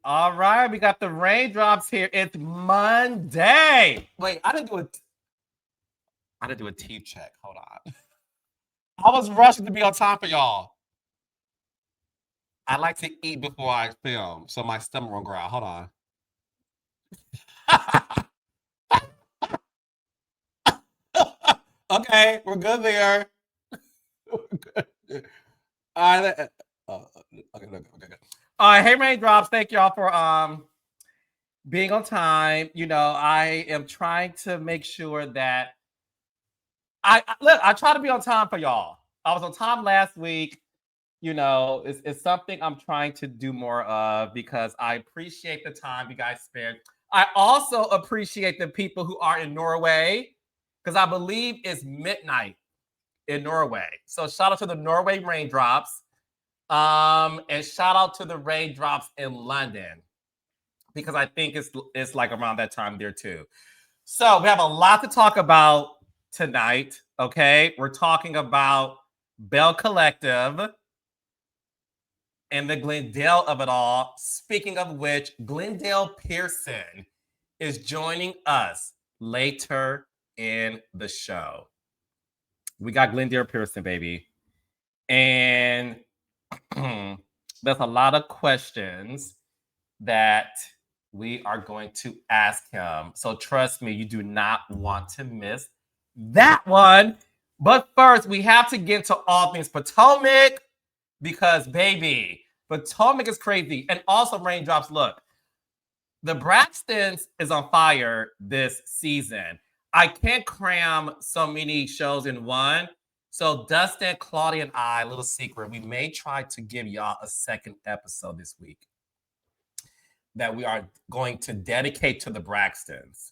All right, we got the raindrops here. It's Monday. Wait, I didn't do a teeth check. Hold on. I was rushing to be on time for y'all. I like to eat before I film, so my stomach won't growl. Hold on. Okay, we're good there. All right. Okay, good. All right, hey raindrops. Thank y'all for being on time. You know, I am trying to make sure that look. I try to be on time for y'all. I was on time last week. You know, it's something I'm trying to do more of because I appreciate the time you guys spend. I also appreciate the people who are in Norway because I believe it's midnight in Norway. So shout out to the Norway raindrops. And shout out to the raindrops in London because I think it's like around that time there too. So we have a lot to talk about tonight. Okay, we're talking about Belle Collective and the Glendale of it all. Speaking of which, Glendale Pearson is joining us later in the show. We got Glendale Pearson, baby. And there's a lot of questions that we are going to ask him. So trust me, you do not want to miss that one. But first, we have to get into all things Potomac because, baby, Potomac is crazy. And also, raindrops, look, the Braxtons is on fire this season. I can't cram so many shows in one. So Dustin, Claudia, and I, little secret, we may try to give y'all a second episode this week that we are going to dedicate to the Braxtons.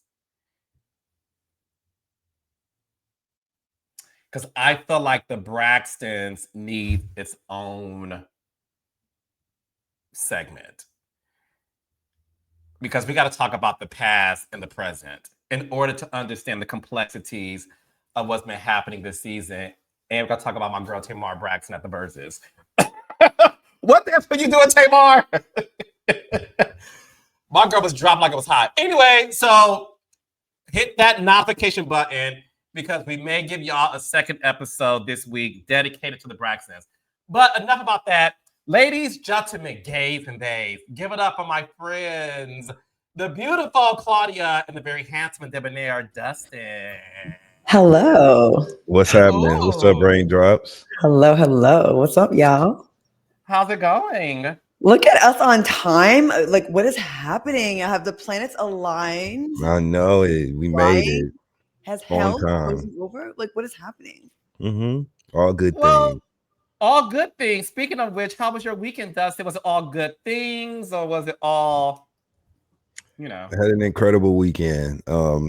Because I feel like the Braxtons need its own segment. Because we got to talk about the past and the present in order to understand the complexities of what's been happening this season. And we got to talk about my girl Tamar Braxton at the Verses. What the hell are you doing, Tamar? My girl was dropped like it was hot. Anyway, so hit that notification button because we may give y'all a second episode this week dedicated to the Braxtons. But enough about that. Ladies, gentlemen, gays and days, give it up for my friends, the beautiful Claudia and the very handsome and debonair Dustin. Hello. What's happening? What's up, Ooh, raindrops? Hello. What's up, y'all? how's it going? Look at us on time. Like, what is happening? Have the planets aligned? I know it. We made Flying? it Has on hell time. frozen over? Like, what is happening? All good Well, things. all good things. Speaking of which, how was your weekend, Dustin? Was it all good things or was it all, you know? I had an incredible weekend.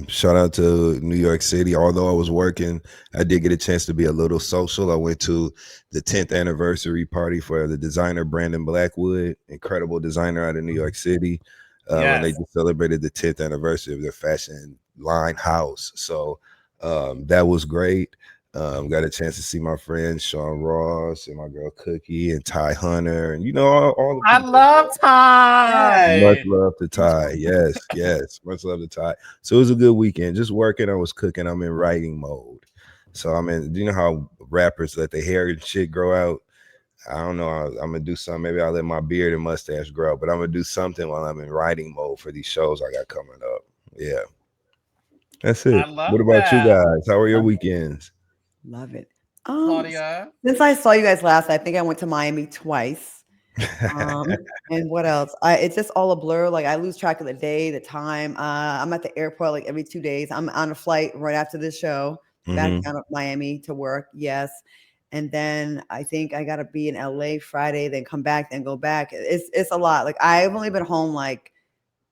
Shout out to New York City. Although I was working, I did get a chance to be a little social. I went to the 10th anniversary party for the designer Brandon Blackwood, incredible designer out of New York City. And they Yes. just celebrated the 10th anniversary of their fashion line house. So that was great. Got a chance to see my friends Sean Ross and my girl Cookie and Ty Hunter, and all the I people. love Much Ty. love to Ty. Yes. Much love to Ty. So it was a good weekend. Just working. I was cooking. I'm in writing mode. So I'm in. Do you know how rappers let their hair and shit grow out? I don't know. I'm gonna do something. Maybe I'll let my beard and mustache grow, but I'm gonna do something while I'm in writing mode for these shows I got coming up. Yeah, that's I it. What love about you that. guys? How are your Love it. weekends? Love it. Claudia. Since I saw you guys last, I think I went to Miami twice. And what else? It's just all a blur. Like I lose track of the day, the time. I'm at the airport like every 2 days. I'm on a flight right after this show back hmm down to Miami to work. Yes. And then I think I gotta be in LA Friday, then come back, then go back. It's a lot. Like I've only been home like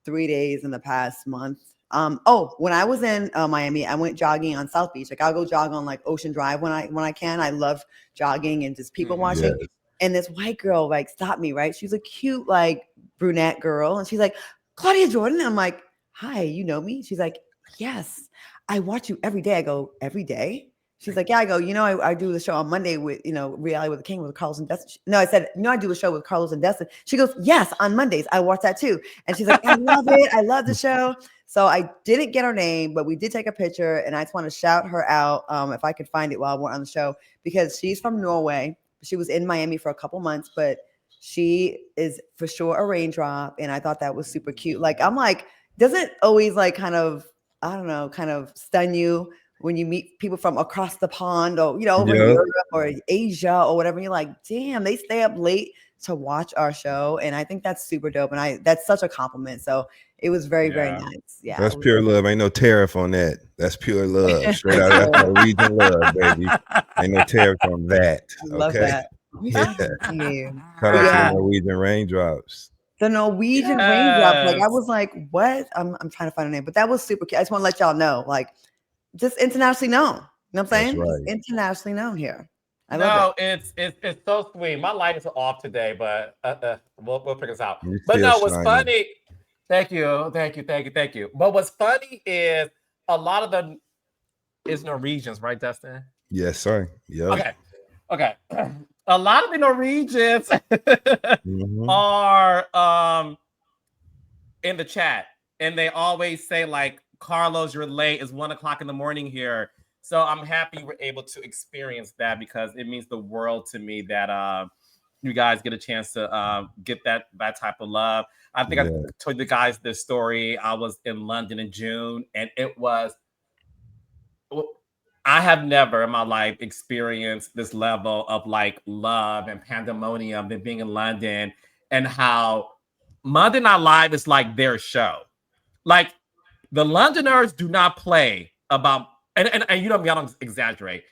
3 days in the past month. When I was in Miami, I went jogging on South Beach. Like I'll go jog on like Ocean Drive when I can. I love jogging and just people Mhm. watching. Yes. And this white girl like stopped me, right? She's a cute like brunette girl, and she's like, Claudia Jordan. I'm like, hi, you know me? She's like, yes, I watch you every day. I go, every day? She's like, yeah, I go, I do the show on Monday with, Reality with the King with Carlos and Destin. No, I said, I do a show with Carlos and Destin. She goes, yes, on Mondays. I watch that too. And she's like, I love it. I love the show. So I didn't get her name, but we did take a picture. And I just want to shout her out if I could find it while we're on the show, because she's from Norway. She was in Miami for a couple months, but she is for sure a raindrop. And I thought that was super cute. Like, I'm like, does it always like kind of, I don't know, kind of stun you when you meet people from across the pond or, over in Europe or Asia or whatever? You're like, damn, they stay up late to watch our show. And I think that's super dope. And that's such a compliment. So it was very, very nice. Yeah. That's pure love. Ain't no tariff on that. That's pure love. Straight out. That's Norwegian love, baby. Ain't no tariff on that. I love that. Yeah. Shout out to the Norwegian raindrops. The Norwegian raindrops. Like, I was like, what? I'm trying to find a name, but that was super cute. I just want to let y'all know, like, just internationally known. You know what I'm saying? Right. Internationally known here. I love it. It's so sweet. My lights are off today, but we'll figure this out. You're but no, still what's shining. funny? Thank you. But what's funny is a lot of the is Norwegians, right, Dustin? Yes, sir. Yep. Okay. A lot of the Norwegians are in the chat, and they always say like, Carlos, you're late. It's 1:00 in the morning here. So I'm happy we're able to experience that, because it means the world to me that you guys get a chance to get that type of love. I think I told the guys this story. I was in London in June, and I have never in my life experienced this level of like love and pandemonium than being in London, and how Monday Night Live is like their show. Like, the Londoners do not play about, and you know me, I don't exaggerate.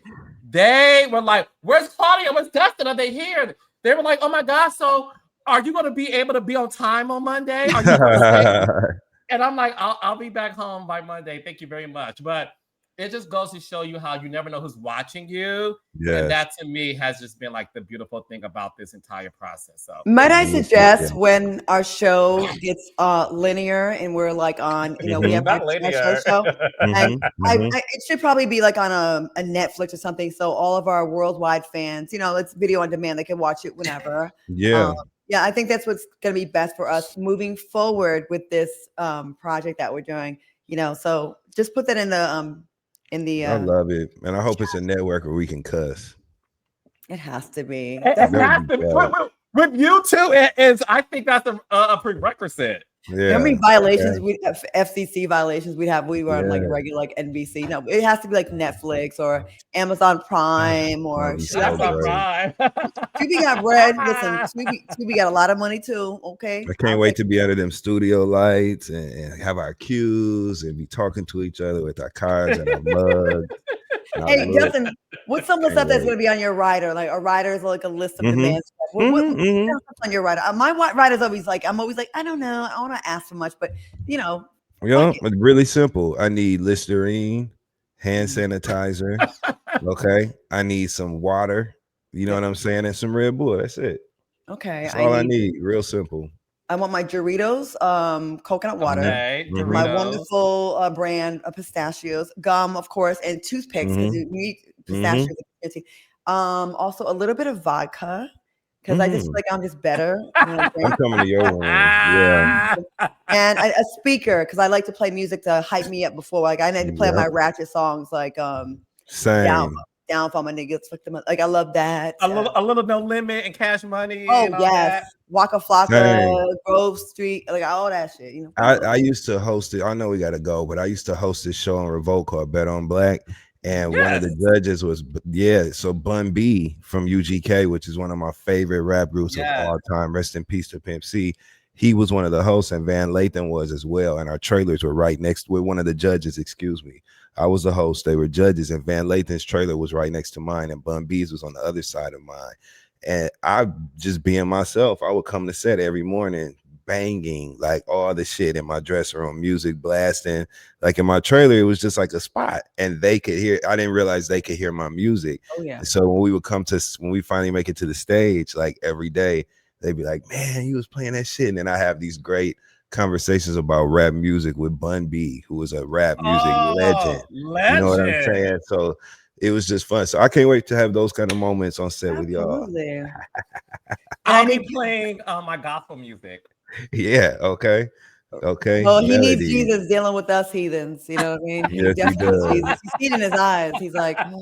They were like, where's Claudia? Where's Dustin? Are they here? They were like, oh my God, so are you going to be able to be on time on Monday? Are you going to stay? And I'm like, I'll be back home by Monday. Thank you very much. But it just goes to show you how you never know who's watching you. Yes. And that to me has just been like the beautiful thing about this entire process. So might I suggest when our show gets linear and we're like on, we have not linear show. It should probably be like on a Netflix or something. So all of our worldwide fans, it's video on demand. They can watch it whenever. Yeah. I think that's what's going to be best for us moving forward with this project that we're doing. So just put that in the I love it, and I hope it's a network where we can cuss. It has to be. It has to be. With you two, I think that's a prerequisite. Yeah. How many violations we have, FCC violations we were on like regular like NBC? No, it has to be like Netflix or Amazon Prime or Amazon Prime. Tubi got bread. Listen, Tubi got a lot of money too. Okay. I can't wait to be under them studio lights and have our cues and be talking to each other with our cards and our mugs. Hey, Justin, what's some of the stuff that's going to be on your rider? Like a rider is like a list of demands. What's on your rider? My rider's always like, I don't know. I want to ask for much, but it's really simple. I need Listerine, hand sanitizer. Okay. I need some water. You know what I'm saying? And some Red Bull. That's it. Okay. That's all I need. Real simple. I want my Doritos, coconut water, Doritos. My wonderful brand of pistachios, gum, of course, and toothpicks because you need pistachios. Also, a little bit of vodka because I just feel like I'm just better. I'm coming to your one. Yeah. And a speaker because I like to play music to hype me up before. Like I need to play my ratchet songs like same. Down for my niggas. Like I love that. A little No Limit and Cash Money. Oh yes, Waka Flocka, Grove Street, like all that shit. I used to host it. I know we got to go, but I used to host this show on Revolt called Bet on Black, and one of the judges was so Bun B from UGK, which is one of my favorite rap groups of all time. Rest in peace to Pimp C. He was one of the hosts, and Van Lathan was as well. And our trailers were right next with one of the judges. Excuse me. I was the host. They were judges, and Van Lathan's trailer was right next to mine, and Bun B's was on the other side of mine. And I just being myself, I would come to set every morning, banging like all the shit in my dressing room, music blasting. Like in my trailer, it was just like a spot, and they could hear. I didn't realize they could hear my music. Oh yeah. So when we finally make it to the stage, like every day, they'd be like, "Man, you was playing that shit," and then I have these great conversations about rap music with Bun B, who was a rap music legend. You know what I'm saying? So it was just fun. So I can't wait to have those kind of moments on set with y'all. Absolutely. I'll be playing my gospel music. Yeah. Okay. Okay. Well, he needs Melody. Jesus dealing with us heathens. You know what I mean? He Yes, he definitely needs does. Jesus. You see it in his eyes. He's like, oh,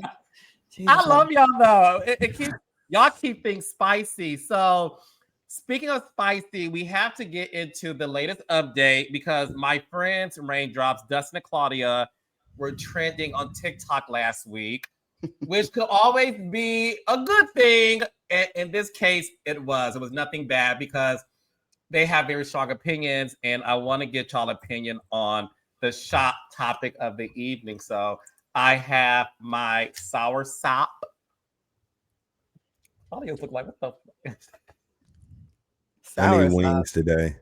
Jesus. I love y'all though. It keeps y'all keep things spicy. So speaking of spicy, we have to get into the latest update because my friends Raindrops, Dustin and Claudia, were trending on TikTok last week, which could always be a good thing. And in this case, it was. It was nothing bad because they have very strong opinions, and I want to get y'all opinion on the shop topic of the evening. So I have my sour sop. Audios look like what the fuck? I need Sour sauce. wings today.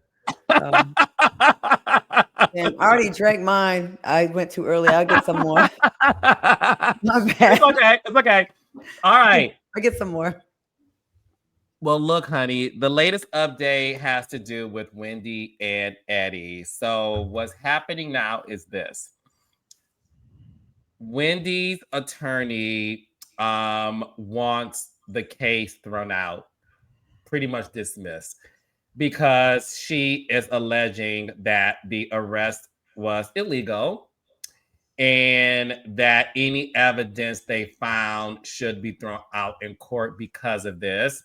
And I already drank mine. I went too early. I'll get some more. My bad. It's okay. It's okay. All right. I'll get some more. Well, look, honey, the latest update has to do with Wendy and Eddie. So what's happening now is this. Wendy's attorney wants the case thrown out, pretty much dismissed, because she is alleging that the arrest was illegal and that any evidence they found should be thrown out in court because of this.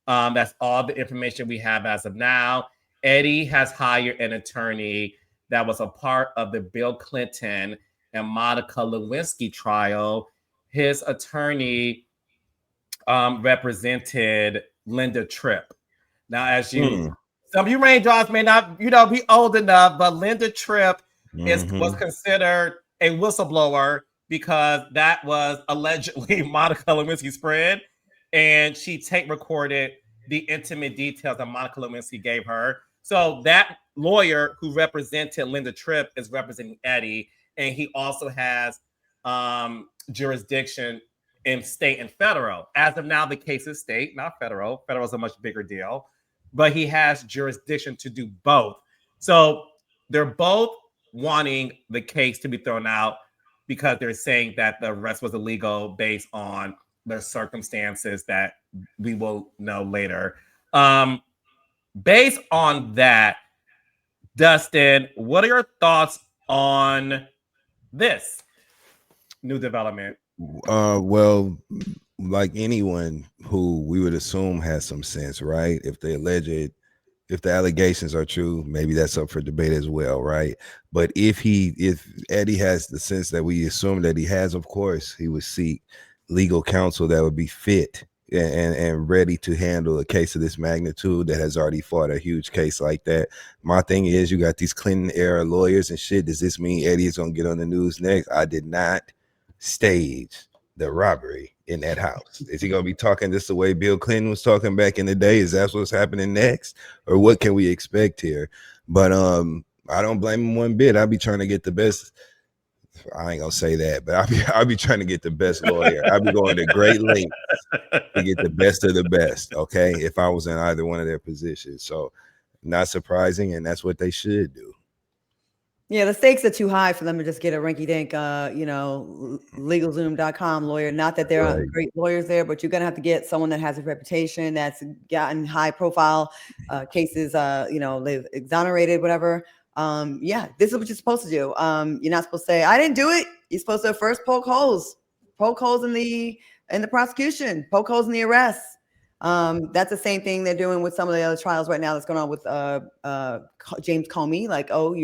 That's all the information we have as of now. Eddie has hired an attorney that was a part of the Bill Clinton and Monica Lewinsky trial. His attorney represented Linda Tripp. Now, as you, some of you raindrops may not, be old enough, but Linda Tripp was considered a whistleblower because that was allegedly Monica Lewinsky's friend, and she tape recorded the intimate details that Monica Lewinsky gave her. So that lawyer who represented Linda Tripp is representing Eddie, and he also has jurisdiction in state and federal. As of now, the case is state, not federal. Federal is a much bigger deal, but he has jurisdiction to do both. So they're both wanting the case to be thrown out because they're saying that the arrest was illegal based on the circumstances that we will know later. Based on that, Dustin, what are your thoughts on this new development? Well, like anyone who we would assume has some sense, right? If the allegations are true, maybe that's up for debate as well, right? But if Eddie has the sense that we assume that he has, of course, he would seek legal counsel that would be fit and ready to handle a case of this magnitude that has already fought a huge case like that. My thing is, you got these Clinton era lawyers and shit. Does this mean Eddie is gonna get on the news next? I did not stage the robbery in that house. Is he gonna be talking just the way Bill Clinton was talking back in the day? Is that what's happening next, or what can we expect here? But I don't blame him one bit. I'll be trying to get the best. I ain't gonna say that, but I'll be trying to get the best lawyer. I'll be going to great lengths to get the best of the best. Okay, if I was in either one of their positions, so not surprising, and that's what they should do. Yeah, the stakes are too high for them to just get a rinky-dink, LegalZoom.com lawyer. Not that there are great lawyers there, but you're gonna have to get someone that has a reputation, that's gotten high-profile cases. They've exonerated, whatever. Yeah, this is what you're supposed to do. You're not supposed to say, "I didn't do it." You're supposed to first poke holes in the prosecution, poke holes in the arrests. That's the same thing they're doing with some of the other trials right now that's going on with James Comey. Like, oh,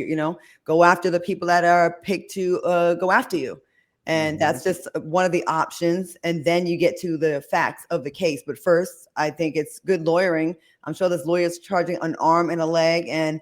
go after the people that are picked to go after you. And that's just one of the options. And then you get to the facts of the case. But first, I think it's good lawyering. I'm sure there's lawyers charging an arm and a leg. And,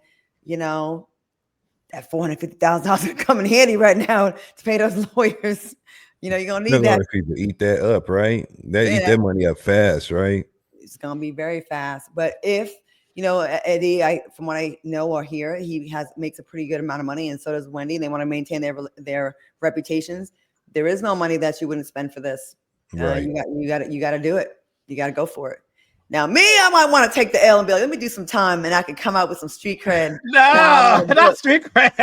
that $450,000 would come in handy right now to pay those lawyers. You're going to need that. People eat that up, right? They eat that money up fast, right? It's going to be very fast. But if, Eddie, from what I know or hear, he makes a pretty good amount of money, and so does Wendy, and they want to maintain their reputations. There is no money that you wouldn't spend for this. Right. You got to do it. You got to go for it. Now, me, I might want to take the L and be like, let me do some time, and I can come out with some street cred. No, not street cred.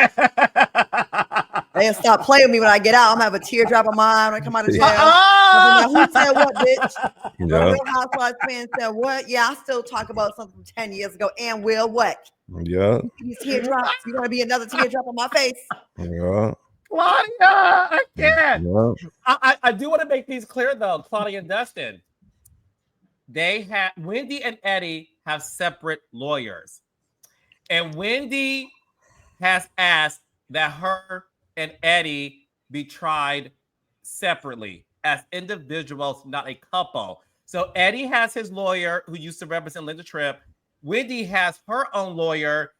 They'll stop playing with me when I get out. I'm gonna have a teardrop of mine when I come out of jail. Ah! Now, who said what, bitch? You The know, Real Housewives fan said what? Yeah, I still talk about something from 10 years ago. And will what? yeah, These teardrops. You want to be another teardrop on my face? yeah, Claudia, I can't. yeah. I do want to make these clear though, Claudia and Dustin. They have Wendy and Eddie have separate lawyers. And Wendy has asked that her and Eddie be tried separately as individuals, not a couple. So Eddie has his lawyer who used to represent Linda Tripp. Wendy has her own lawyer,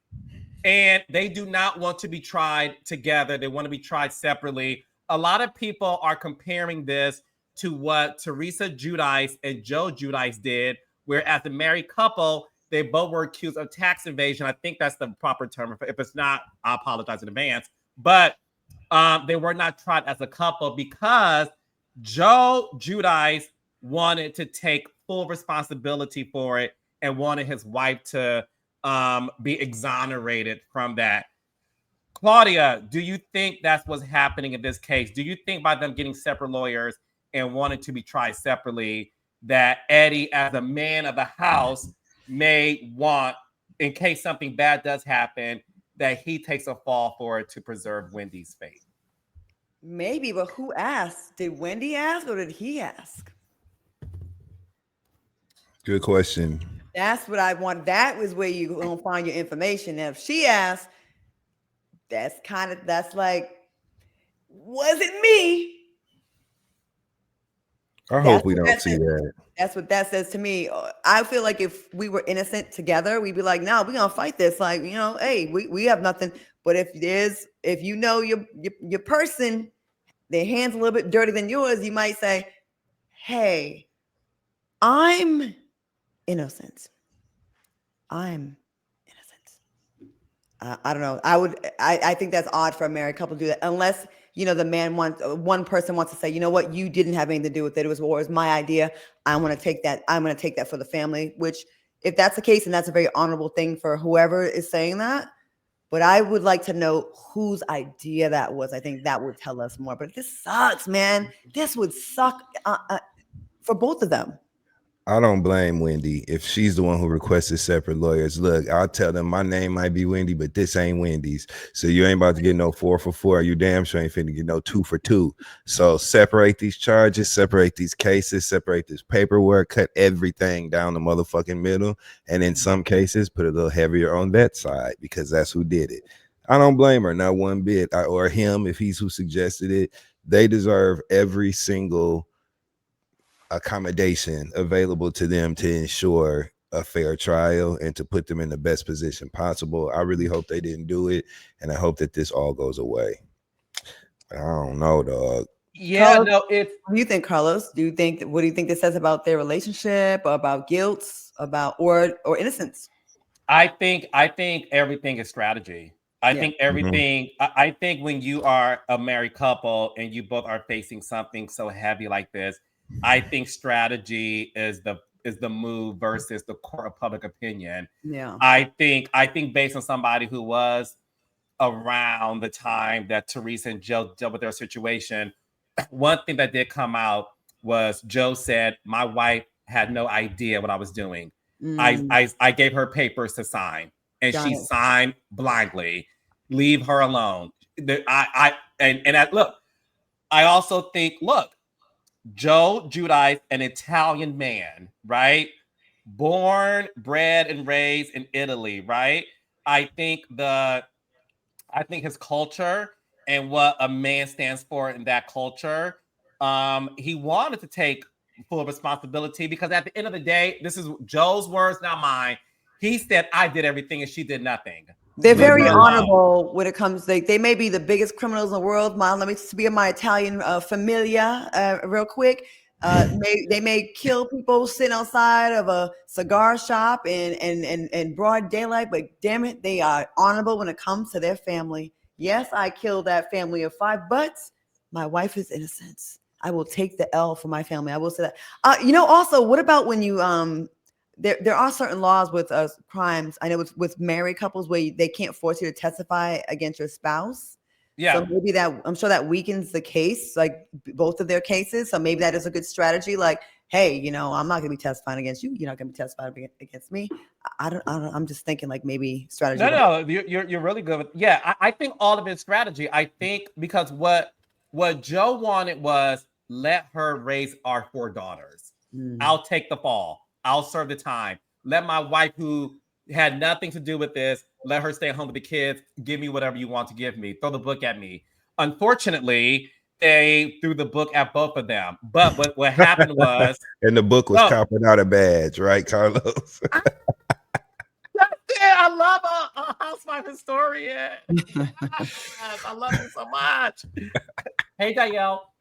and they do not want to be tried together. They want to be tried separately. A lot of people are comparing this to what Teresa Giudice and Joe Giudice did, where as a married couple, they both were accused of tax evasion. I think that's the proper term. If it's not, I apologize in advance. But they were not tried as a couple because Joe Giudice wanted to take full responsibility for it and wanted his wife to be exonerated from that. Claudia, do you think that's what's happening in this case? Do you think by them getting separate lawyers and wanting to be tried separately, that Eddie, as a man of the house, may want, in case something bad does happen, that he takes a fall for it to preserve Wendy's fate? Maybe, but who asked? Did Wendy ask or did he ask? Good question. That's what I want. That was where you gonna find your information. Now, if she asked, that's like, was it me? I That's hope we what don't that see says. that. That's what that says to me. I feel like if we were innocent together, we'd be like, no, we're gonna fight this. Like, hey, we have nothing. But if you know your person, their hands a little bit dirtier than yours, you might say, hey, I'm innocent. I'm innocent. I don't know. I think that's odd for a married couple to do that, unless the man wants one person wants to say, you know what, you didn't have anything to do with it. It was my idea. I want to take that. I'm going to take that for the family. Which, if that's the case, and that's a very honorable thing for whoever is saying that. But I would like to know whose idea that was. I think that would tell us more. But this sucks, man. This would suck for both of them. I don't blame Wendy if she's the one who requested separate lawyers. Look, I'll tell them my name might be Wendy, but this ain't Wendy's. So you ain't about to get no 4 for 4. You damn sure ain't finna get no 2 for 2. So separate these charges, separate these cases, separate this paperwork, cut everything down the motherfucking middle. And in some cases, put a little heavier on that side because that's who did it. I don't blame her, not one bit, or him if he's who suggested it. They deserve every single accommodation available to them to ensure a fair trial and to put them in the best position possible. I really hope they didn't do it, and I hope that this all goes away. I don't know, dog. Yeah, Carlos, no, it's what do you think, Carlos? What do you think this says about their relationship, or about guilt, about or innocence? I think everything is strategy. I think everything. I think when you are a married couple and you both are facing something so heavy like this, I think strategy is the move versus the court of public opinion. Yeah. I think based on somebody who was around the time that Teresa and Joe dealt with their situation, one thing that did come out was Joe said, my wife had no idea what I was doing. I gave her papers to sign, and she signed blindly. Leave her alone. Look, I also think, look, Joe Giudice, an Italian man, right? Born, bred, and raised in Italy, right? I think his culture and what a man stands for in that culture, he wanted to take full responsibility because at the end of the day, this is Joe's words, not mine. He said, I did everything and she did nothing. They're very honorable when it comes. They may be the biggest criminals in the world. Let me be my Italian familia real quick. They may kill people sitting outside of a cigar shop in broad daylight, but damn it, they are honorable when it comes to their family. Yes, I killed that family of 5, but my wife is innocent. I will take the L for my family. I will say that. Also, what about when you there are certain laws with crimes. I know with married couples where they can't force you to testify against your spouse. Yeah. So maybe that, I'm sure that weakens the case, like both of their cases. So maybe that is a good strategy. Like, hey, you know, I'm not going to be testifying against you. You're not going to be testifying against me. I don't. I'm just thinking like maybe strategy. No, you're really good with. Yeah, I think all of it's strategy. I think because what Joe wanted was let her raise our 4 daughters. I'll take the fall. I'll serve the time. Let my wife, who had nothing to do with this, let her stay home with the kids. Give me whatever you want to give me. Throw the book at me. Unfortunately, they threw the book at both of them. But what happened was, and the book was copping out a badge, right, Carlos? I love a housewife historian. Yes, I love you so much. Hey, Danielle.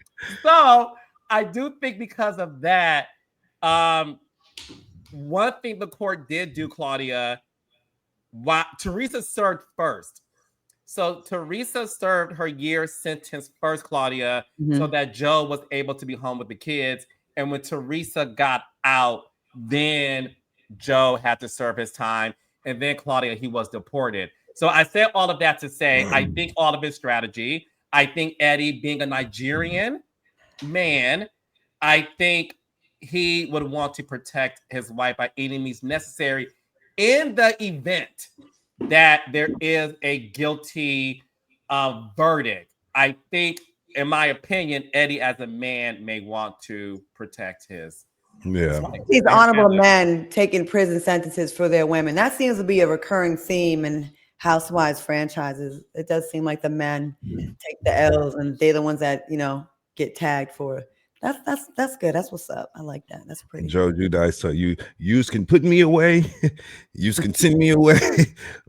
So I do think because of that, one thing the court did do, Claudia, Teresa served first. So Teresa served her year sentence first, Claudia, so that Joe was able to be home with the kids. And when Teresa got out, then Joe had to serve his time. And then, Claudia, he was deported. So I said all of that to say, I think all of his strategy. I think Eddie, being a Nigerian man, I think he would want to protect his wife by any means necessary in the event that there is a guilty verdict. I think, in my opinion, Eddie, as a man, may want to protect his wife. These honorable men taking prison sentences for their women. That seems to be a recurring theme in Housewives franchises. It does seem like the men take the L's and they're the ones that, you know, get tagged for. That's good. That's what's up. I like that. That's pretty. Joe Judice, so you can put me away, you can send me away,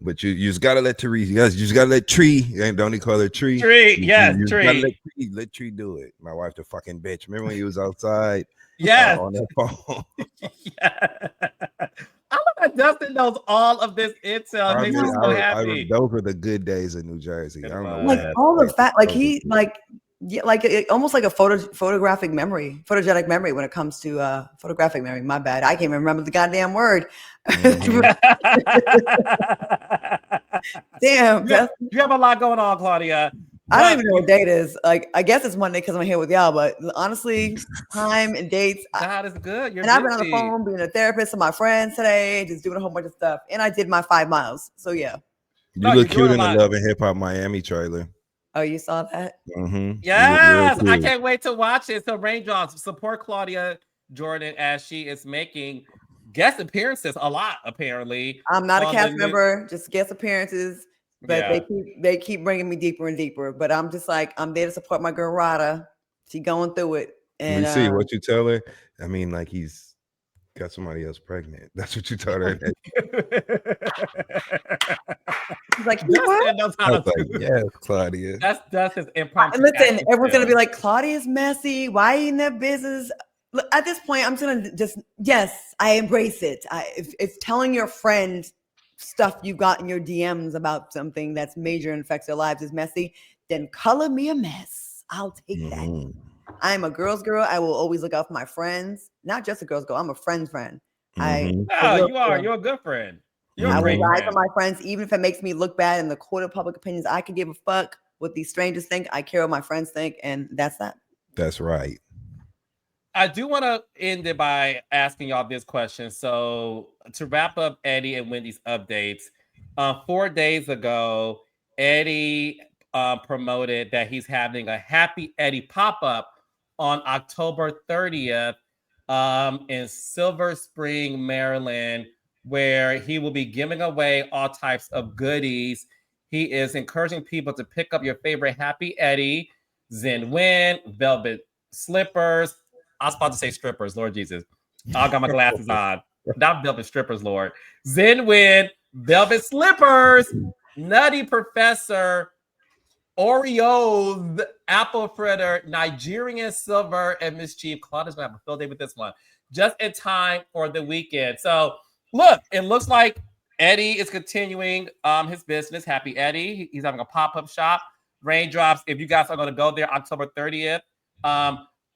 but you just gotta let Teresa. You just gotta let Tree, and don't he call her Tree? Tree, you Tree. Let Tree do it. My wife, the fucking bitch. Remember when he was outside? Yes. On that phone. Yeah. I love that Dustin knows all of this intel. It makes me so happy. Those were the good days in New Jersey. I don't know like all the fact, like he like. Yeah, like almost like a photographic memory, photogenic memory when it comes to photographic memory. My bad. I can't even remember the goddamn word. Damn. You have a lot going on, Claudia. I don't even know what date is. Like, I guess it's Monday because I'm here with y'all, but honestly, time and dates. God is good. I've been on the phone being a therapist with my friends today, just doing a whole bunch of stuff. And I did my 5 miles. So yeah. You look cute in the Love and Hip Hop Miami trailer. Oh, you saw that? Yes, I can't wait to watch it. So, Raindrops, support Claudia Jordan as she is making guest appearances a lot. Apparently, I'm not a cast member, just guest appearances. But they keep bringing me deeper and deeper. But I'm just like, I'm there to support my girl Rada. She going through it. And we see what you tell her. I mean, like he's got somebody else pregnant. That's what you told her. He's like, what? Yes, Claudia. That's his impromptu. Listen, everyone's gonna be like, Claudia's messy. Why in their business? Look, at this point, I'm gonna just I embrace it. If telling your friend stuff you got in your DMs about something that's major and affects their lives is messy, then color me a mess. I'll take that. I'm a girl's girl. I will always look out for my friends. Not just a girl's girl. I'm a friend's friend. You are. You're a good friend. I will lie for my friends, even if it makes me look bad in the court of public opinions. I can give a fuck what these strangers think. I care what my friends think, and that's that. That's right. I do want to end it by asking y'all this question. So to wrap up Eddie and Wendy's updates, 4 days ago, Eddie promoted that he's having a Happy Eddie pop-up on October 30th in Silver Spring, Maryland, where he will be giving away all types of goodies. He is encouraging people to pick up your favorite Happy Eddie, Zen Win, velvet slippers. I was about to say strippers, Lord Jesus. I got my glasses on. Not velvet strippers, Lord. Zen Win, velvet slippers, Nutty Professor, Oreos, apple fritter, Nigerian silver, and Mischief. Claudia's gonna have a field day with this one. Just in time for the weekend. So look, it looks like Eddie is continuing his business. Happy Eddie. He's having a pop-up shop. Raindrops, if you guys are going to go there October 30th,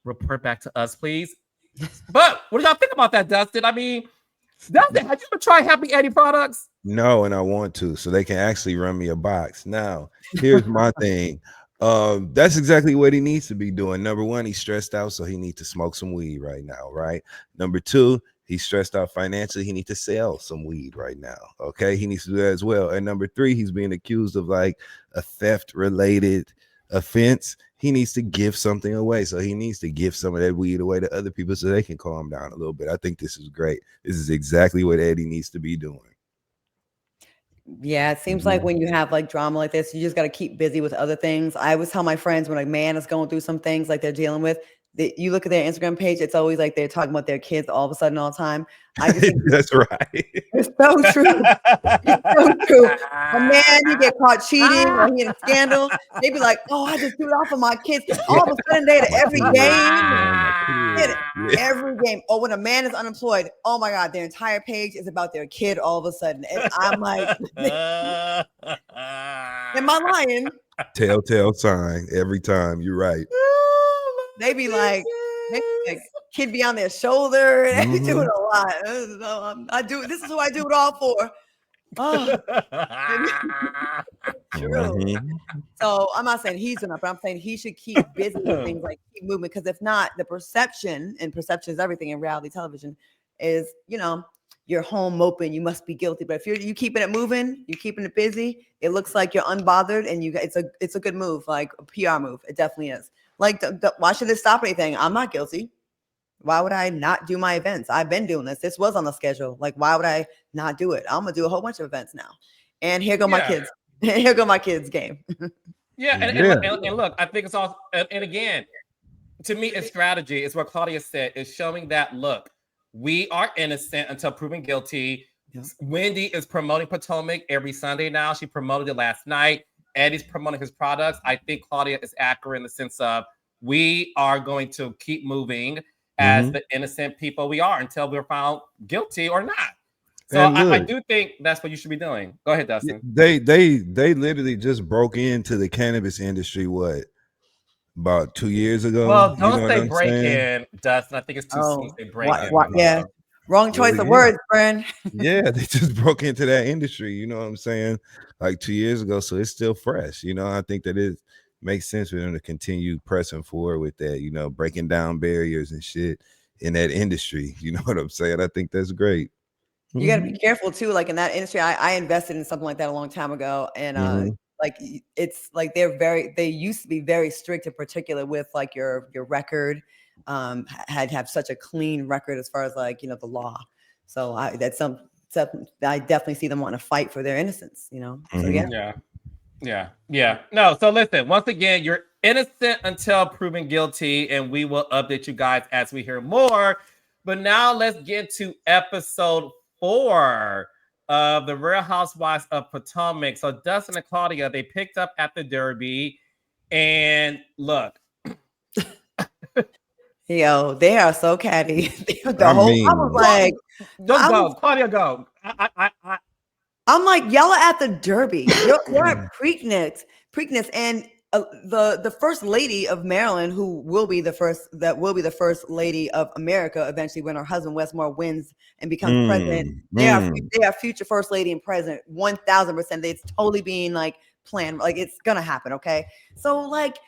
report back to us, please. But what do y'all think about that, Dustin? I mean, Dustin, have you ever tried Happy Eddie products? No, and I want to, so they can actually run me a box. Now, here's my thing. That's exactly what he needs to be doing. Number one, he's stressed out, so he needs to smoke some weed right now, right? Number two, he's stressed out financially. He needs to sell some weed right now. Okay, he needs to do that as well. And number three, he's being accused of like a theft-related offense. He needs to give something away. So he needs to give some of that weed away to other people so they can calm down a little bit. I think this is great. This is exactly what Eddie needs to be doing. Yeah, it seems like when you have like drama like this, you just got to keep busy with other things. I always tell my friends when a man is going through some things like they're dealing with, you look at their Instagram page, it's always like they're talking about their kids all of a sudden all the time. I just think That's right. it's so true. It's so true. A man, he get caught cheating or he in a scandal, they be like, "Oh, I just do it all for my kids." All of a sudden, they're at every game. Every game. Oh, when a man is unemployed, oh my God, their entire page is about their kid all of a sudden. And I'm like, am I lying? Telltale sign every time. You're right. They be like, kid be on their shoulder and they doing a lot. This is who I do it all for. Oh, true. So I'm not saying he's enough, but I'm saying he should keep busy with things like keep moving. Because if not, the perception, and perception is everything in reality television, is you're home moping, you must be guilty. But if you keeping it moving, you're keeping it busy, it looks like you're unbothered, and it's a good move, like a PR move. It definitely is. Like, why should it stop anything? I'm not guilty. Why would I not do my events? I've been doing this. This was on the schedule. Like, why would I not do it? I'm gonna do a whole bunch of events now. And here go my kids. Here go my kids' game. And look, I think it's all. And again, to me, it's strategy. It's what Claudia said. It's showing that look, we are innocent until proven guilty. Wendy is promoting Potomac every Sunday now. She promoted it last night. Eddie's promoting his products. I think Claudia is accurate in the sense of we are going to keep moving as the innocent people we are until we're found guilty or not. So I do think that's what you should be doing. Go ahead, Dustin. They literally just broke into the cannabis industry, about 2 years ago? Well, don't say break in, Dustin. I think it's too soon to say break in. Yeah. Wrong choice of words, friend. Yeah, they just broke into that industry, you know what I'm saying? Like 2 years ago. So it's still fresh. I think that it makes sense for them to continue pressing forward with that, breaking down barriers and shit in that industry. You know what I'm saying? I think that's great. You got to be careful too. Like in that industry, I invested in something like that a long time ago. And like it's like they used to be very strict and particular with like your record. Have such a clean record as far as like the law. So that's something I definitely see them wanting to fight for their innocence. So yeah. No, so listen, once again, you're innocent until proven guilty, and we will update you guys as we hear more. But now let's get to episode 4 of the Real Housewives of Potomac. So Dustin and Claudia, they picked up at the Derby, and look. Yo, they are so catty. I was like, Claudia, go. I'm like, y'all are at the Derby. You're at Preakness, and the first lady of Maryland, who will be the first lady of America eventually when her husband Westmore wins and becomes president. They are future first lady and president, 1000%. It's totally being like planned, like it's gonna happen. Okay, so like.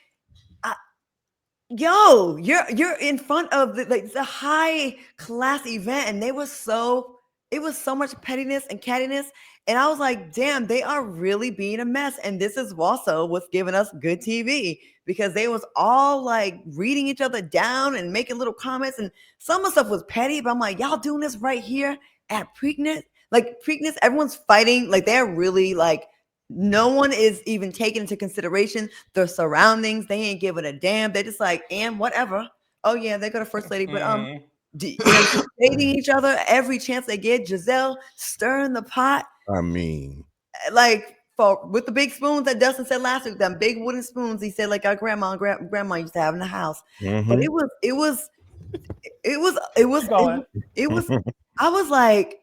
Yo, you're in front of the high class event, and it was so much pettiness and cattiness, and I was like, damn, they are really being a mess. And this is also what's giving us good TV, because they was all like reading each other down and making little comments, and some of the stuff was petty, but I'm like, y'all doing this right here at Preakness? Like Preakness, everyone's fighting, like they're really like. No one is even taking into consideration their surroundings. They ain't giving a damn. They're just like, and whatever. Oh yeah, they got a first lady, but dating each other every chance they get. Gizelle stirring the pot. I mean, like with the big spoons that Dustin said last week, them big wooden spoons. He said like our grandma used to have in the house. But it was. I was like,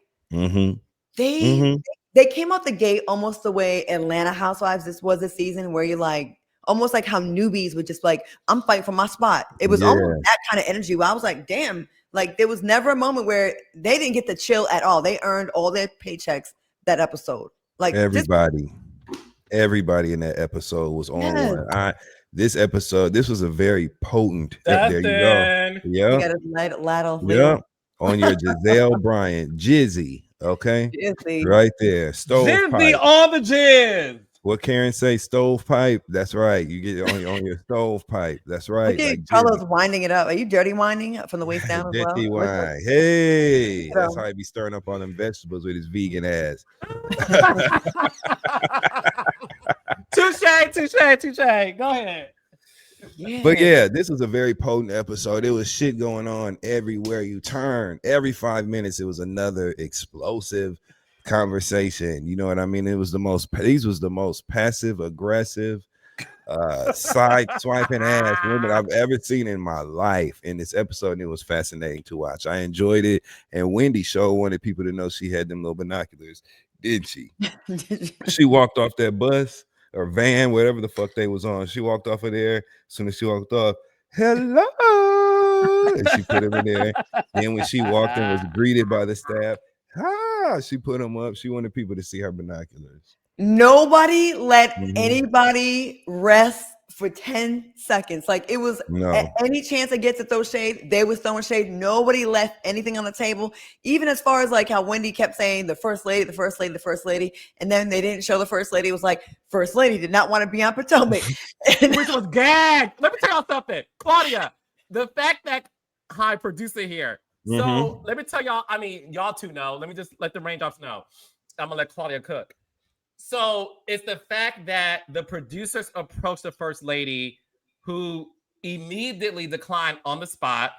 They came out the gate almost the way Atlanta Housewives this was a season, where you're like almost like how newbies would just like, I'm fighting for my spot. It was almost that kind of energy where I was like, damn, Like there was never a moment where they didn't get to chill at all. They earned all their paychecks that episode. Like everybody in that episode was on yes. one. This was a very potent. There you go. Dustin. You Yeah. got a ladle. Yeah. On your Giselle Bryant, Jizzy. Okay. Seriously. Right there. Jizzy Stovepipe. on the jizz. What Karen say? Stovepipe. That's right. You get it on your stovepipe. That's right. Look Like at Carlos winding it up. Are you dirty winding from the waist down as well? dirty wine. Hey, Look at that's him. how he be stirring up all them vegetables with his vegan ass. Touche. Go ahead. Yeah. But yeah, this was a very potent episode. There was shit going on everywhere you turn. Every 5 minutes, it was another explosive conversation. You know what I mean? These was the most passive aggressive, side swiping ass women I've ever seen in my life in this episode. And it was fascinating to watch. I enjoyed it. And Wendy sure wanted people to know she had them little binoculars, didn't she? She walked off that bus or van, whatever the fuck they was on. She walked off of there. As soon as she walked off, hello, and she put him in there. Then when she walked in, was greeted by the staff. She put them up. She wanted people to see her binoculars. Nobody let anybody rest for 10 seconds. Like it was any chance I get to throw shade, they was throwing shade. Nobody left anything on the table. Even as far as like how Wendy kept saying the first lady. And then they didn't show the first lady. It was like, first lady did not want to be on Potomac. Which was gagged. Let me tell y'all something. Claudia, the fact that hi producer here. So let me tell y'all, I mean, y'all two know. Let me just let the raindrops know. I'm gonna let Claudia cook. So it's the fact that the producers approached the first lady who immediately declined on the spot.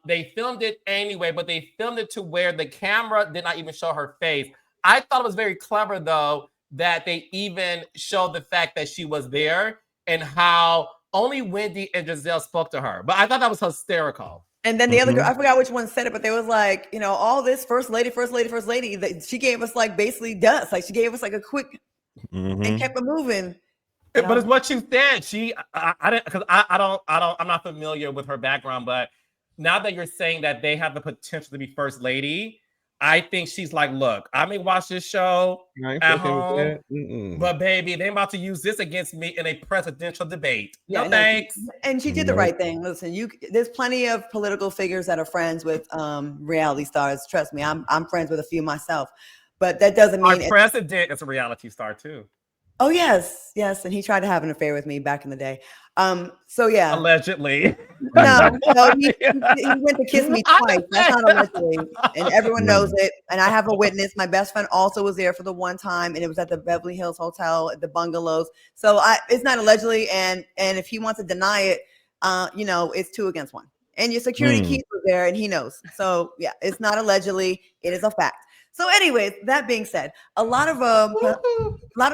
They filmed it anyway, but they filmed it to where the camera did not even show her face. I thought it was very clever, though, that they even showed the fact that she was there and how only Wendy and Gizelle spoke to her. But I thought that was hysterical. And then the other girl, I forgot which one said it, but they was like, you know, all this first lady. She gave us like basically dust. Like she gave us like a quick and kept it moving. But it's what you said. I didn't, because I'm not familiar with her background, but now that you're saying that they have the potential to be first lady, I think she's like, look, I may watch this show at home, but baby, they about to use this against me in a presidential debate. Yeah, no thanks. And she did the right thing. Listen, there's plenty of political figures that are friends with reality stars. Trust me, I'm friends with a few myself, but that doesn't mean our president is a reality star too. Oh yes, and he tried to have an affair with me back in the day. So yeah, allegedly. No, he went to kiss me twice. That's not allegedly, and everyone knows it. And I have a witness. My best friend also was there for the one time, and it was at the Beverly Hills Hotel at the bungalows. So it's not allegedly, and if he wants to deny it, you know, it's 2 against 1. And your security keys were there, and he knows. So yeah, it's not allegedly; it is a fact. So, anyways, that being said, a lot of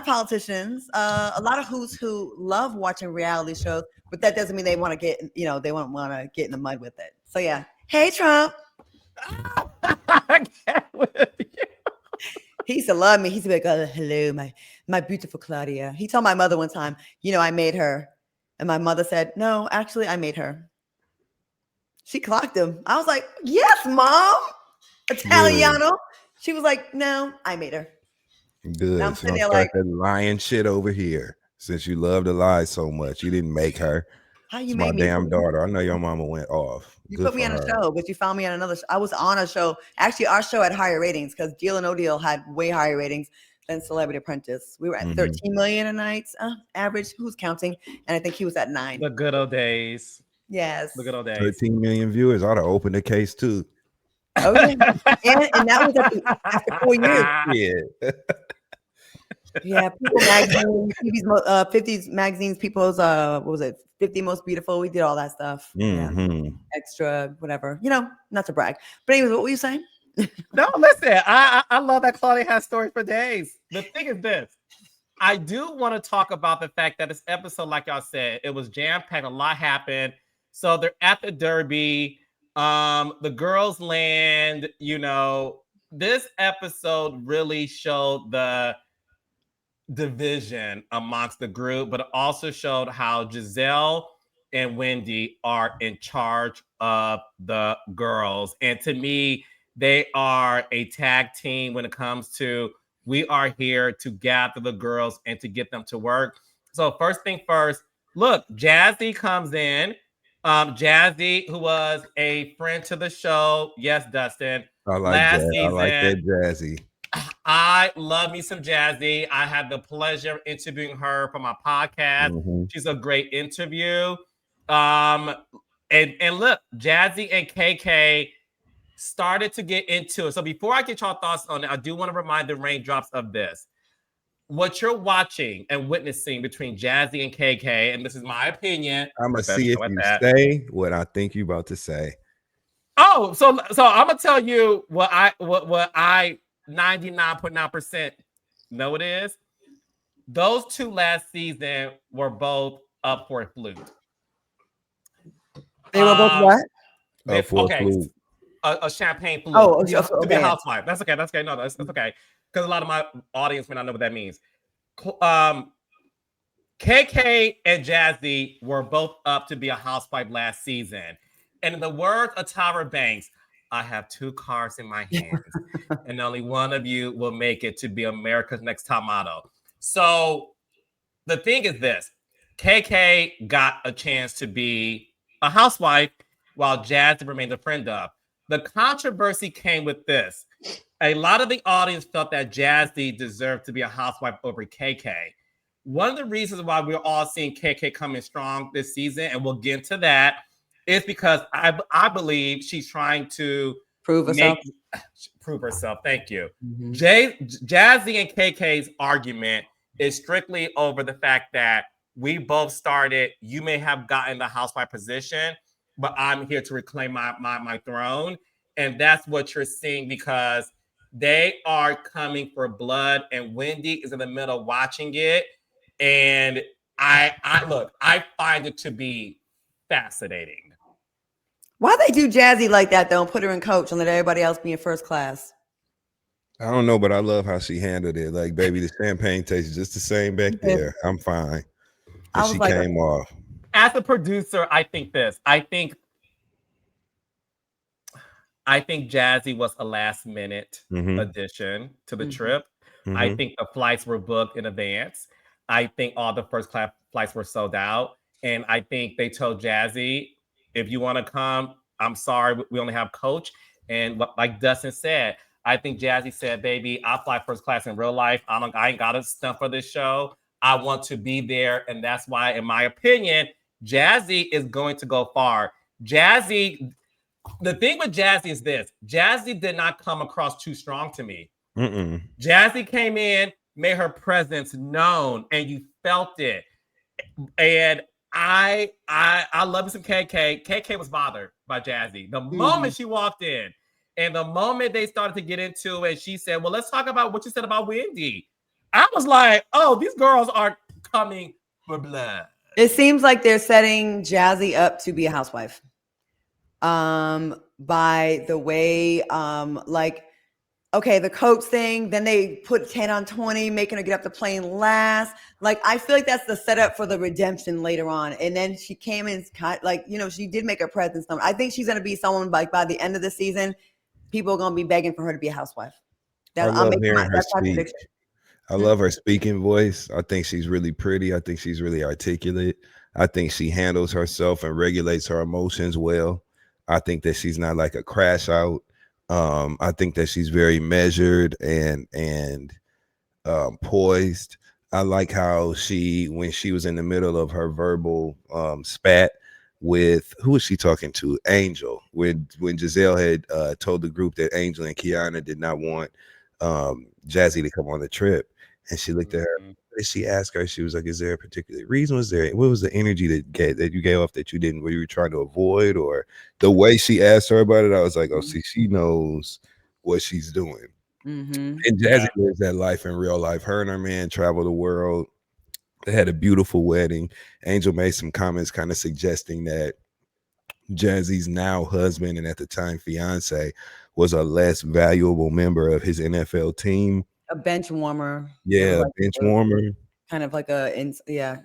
politicians, a lot of who's who love watching reality shows, but that doesn't mean they want to get, you know, they won't want to get in the mud with it. So yeah, hey Trump. I can't with you. He used to love me. He's like, oh, hello, my beautiful Claudia. He told my mother one time, you know, I made her, and my mother said, no, actually, I made her. She clocked him. I was like, yes, mom, Italiano. Yeah. She was like, no, I made her. Good. I'm so don't start like, that lying shit over here. Since you love to lie so much, you didn't make her. How you it's made my me? damn daughter. I know your mama went off. You put me on a show, but you found me on another show. I was on a show. Actually, our show had higher ratings because Deal or No Deal had way higher ratings than Celebrity Apprentice. We were at 13 million a night average. Who's counting? And I think he was at 9. The good old days. Yes. The good old days. 13 million viewers. I'd have opened the case too. Okay. and that was after 4 years. Yeah. Yeah, People Magazine, TV's 50s magazines, People's what was it, 50 Most Beautiful. We did all that stuff. Yeah. Extra, whatever. You know, not to brag. But anyways, what were you saying? No, listen, I love that Claudia has stories for days. The thing is this. I do want to talk about the fact that this episode, like y'all said, it was jam-packed, a lot happened. So they're at the Derby. The girls land, you know, this episode really showed the division amongst the group, but it also showed how Gizelle and Wendy are in charge of the girls. And to me, they are a tag team when it comes to we are here to gather the girls and to get them to work. So first thing first, look, Jazzy comes in. Jazzy, who was a friend to the show, yes, Dustin, I like last that. I like season. that Jazzy. I love me some Jazzy. I had the pleasure of interviewing her for my podcast. Mm-hmm. She's a great interview. Um, and look, Jazzy and KK started to get into it. So before I get y'all thoughts on it, I do want to remind the raindrops of this. What you're watching and witnessing between Jazzy and KK, and this is my opinion, I'm gonna see if professional at you that. say what I think you about to say. Oh, so I'm gonna tell you what I 99.9% know it is. Those two last season were both up for a flute. They were both what? For a Okay, flute. a champagne flute Oh, to be a okay. housewife. That's okay. That's okay. No, that's okay. Because a lot of my audience may not know what that means. KK and Jazzy were both up to be a housewife last season. And in the words of Tyra Banks, I have two cards in my hands, and only one of you will make it to be America's Next Top Model. So the thing is this: KK got a chance to be a housewife while Jazzy remained a friend of. The controversy came with this. A lot of the audience felt that Jazzy deserved to be a housewife over KK. One of the reasons why we're all seeing KK coming strong this season, and we'll get into that, is because I believe she's trying to Prove herself. prove herself. Thank you. Mhm. Jazzy and KK's argument is strictly over the fact that we both started. You may have gotten the housewife position, but I'm here to reclaim my throne, and that's what you're seeing because they are coming for blood, and Wendy is in the middle watching it, and I look, I find it to be fascinating. Why they do Jazzy like that though? And put her in coach and let everybody else be in first class. I don't know, but I love how she handled it. Like, baby, the champagne tastes just the same back there. I'm fine. I And was she like, came off. As a producer, I think this. I think Jazzy was a last minute Mm-hmm. addition to the Mhm. trip. I Mm-hmm. think the flights were booked in advance. I think all the first class flights were sold out. And I think they told Jazzy, if you want to come, I'm sorry, we only have coach. And like Dustin said, I think Jazzy said, baby, I fly first class in real life. I ain't got a stunt for this show. I want to be there. And that's why, in my opinion, Jazzy is going to go far. Jazzy, the thing with Jazzy is this: Jazzy did not come across too strong to me. Mm-mm. Jazzy came in, made her presence known, and you felt it. And I love me some KK. KK was bothered by Jazzy the moment she walked in, and the moment they started to get into it, she said, "Well, let's talk about what you said about Wendy." I was like, "Oh, these girls are coming for blood." it seems like they're setting Jazzy up to be a housewife. By the way, like, okay, the coach thing, then they put 10 on 20, making her get up the plane last. Like, I feel like that's the setup for the redemption later on. And then she came in, like, she did make her presence known. I think she's going to be someone, like, by the end of the season, people are going to be begging for her to be a housewife. I I'm love making hearing her that's my speak. prediction. I love her speaking voice. I think she's really pretty. I think she's really articulate. I think she handles herself and regulates her emotions well. I think that she's not like a crash out. I think that she's very measured and poised. I like how when she was in the middle of her verbal spat with who was she talking to? Angel. When Gizelle had told the group that Angel and Kiana did not want Jazzy to come on the trip, and she looked at her. What did she ask her? She was like, "Is there a particular reason? What was the energy that you gave off that you didn't? Were you trying to avoid, or the way she asked her about it?" I was like, "Oh, see, she knows what she's doing." Mm-hmm. And Jazzy lives that life in real life. Her and her man travel the world. They had a beautiful wedding. Angel made some comments kind of suggesting that Jazzy's now husband and at the time fiance was a less valuable member of his NFL team. A bench warmer. Yeah, bench warmer. Kind of like yeah.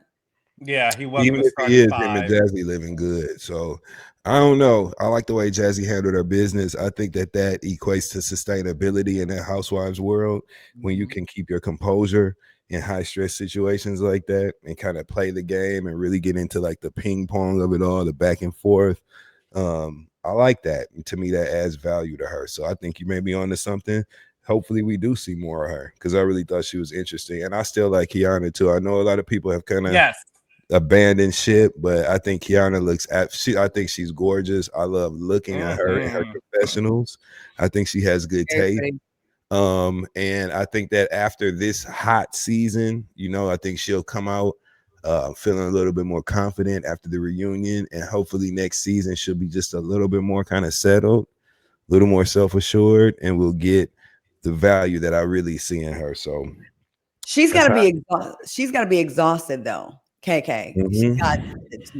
Yeah, he wasn't Even the if he starting is, him and five. Jazzy living good. So I don't know. I like the way Jazzy handled her business. I think that equates to sustainability in that housewives world when you Mhm. can keep your composure in high stress situations like that and kind of play the game and really get into like the ping pong of it all, the back and forth. I like that. And to me, that adds value to her. So I think you may be onto something. Hopefully we do see more of her because I really thought she was interesting. And I still like Kiana too. I know a lot of people have kind of Yes. abandoned ship, but I think Kiana looks I think she's gorgeous. I love looking at her and her Mhm. confessionals. I think she has good Very taste. pretty. And I think that after this hot season, I think she'll come out feeling a little bit more confident after the reunion, and hopefully next season she'll be just a little bit more kind of settled, a little more self-assured, and we'll get the value that I really see in her. So She's got that's to how. be she's got to be exhausted though. KK. She Mhm. got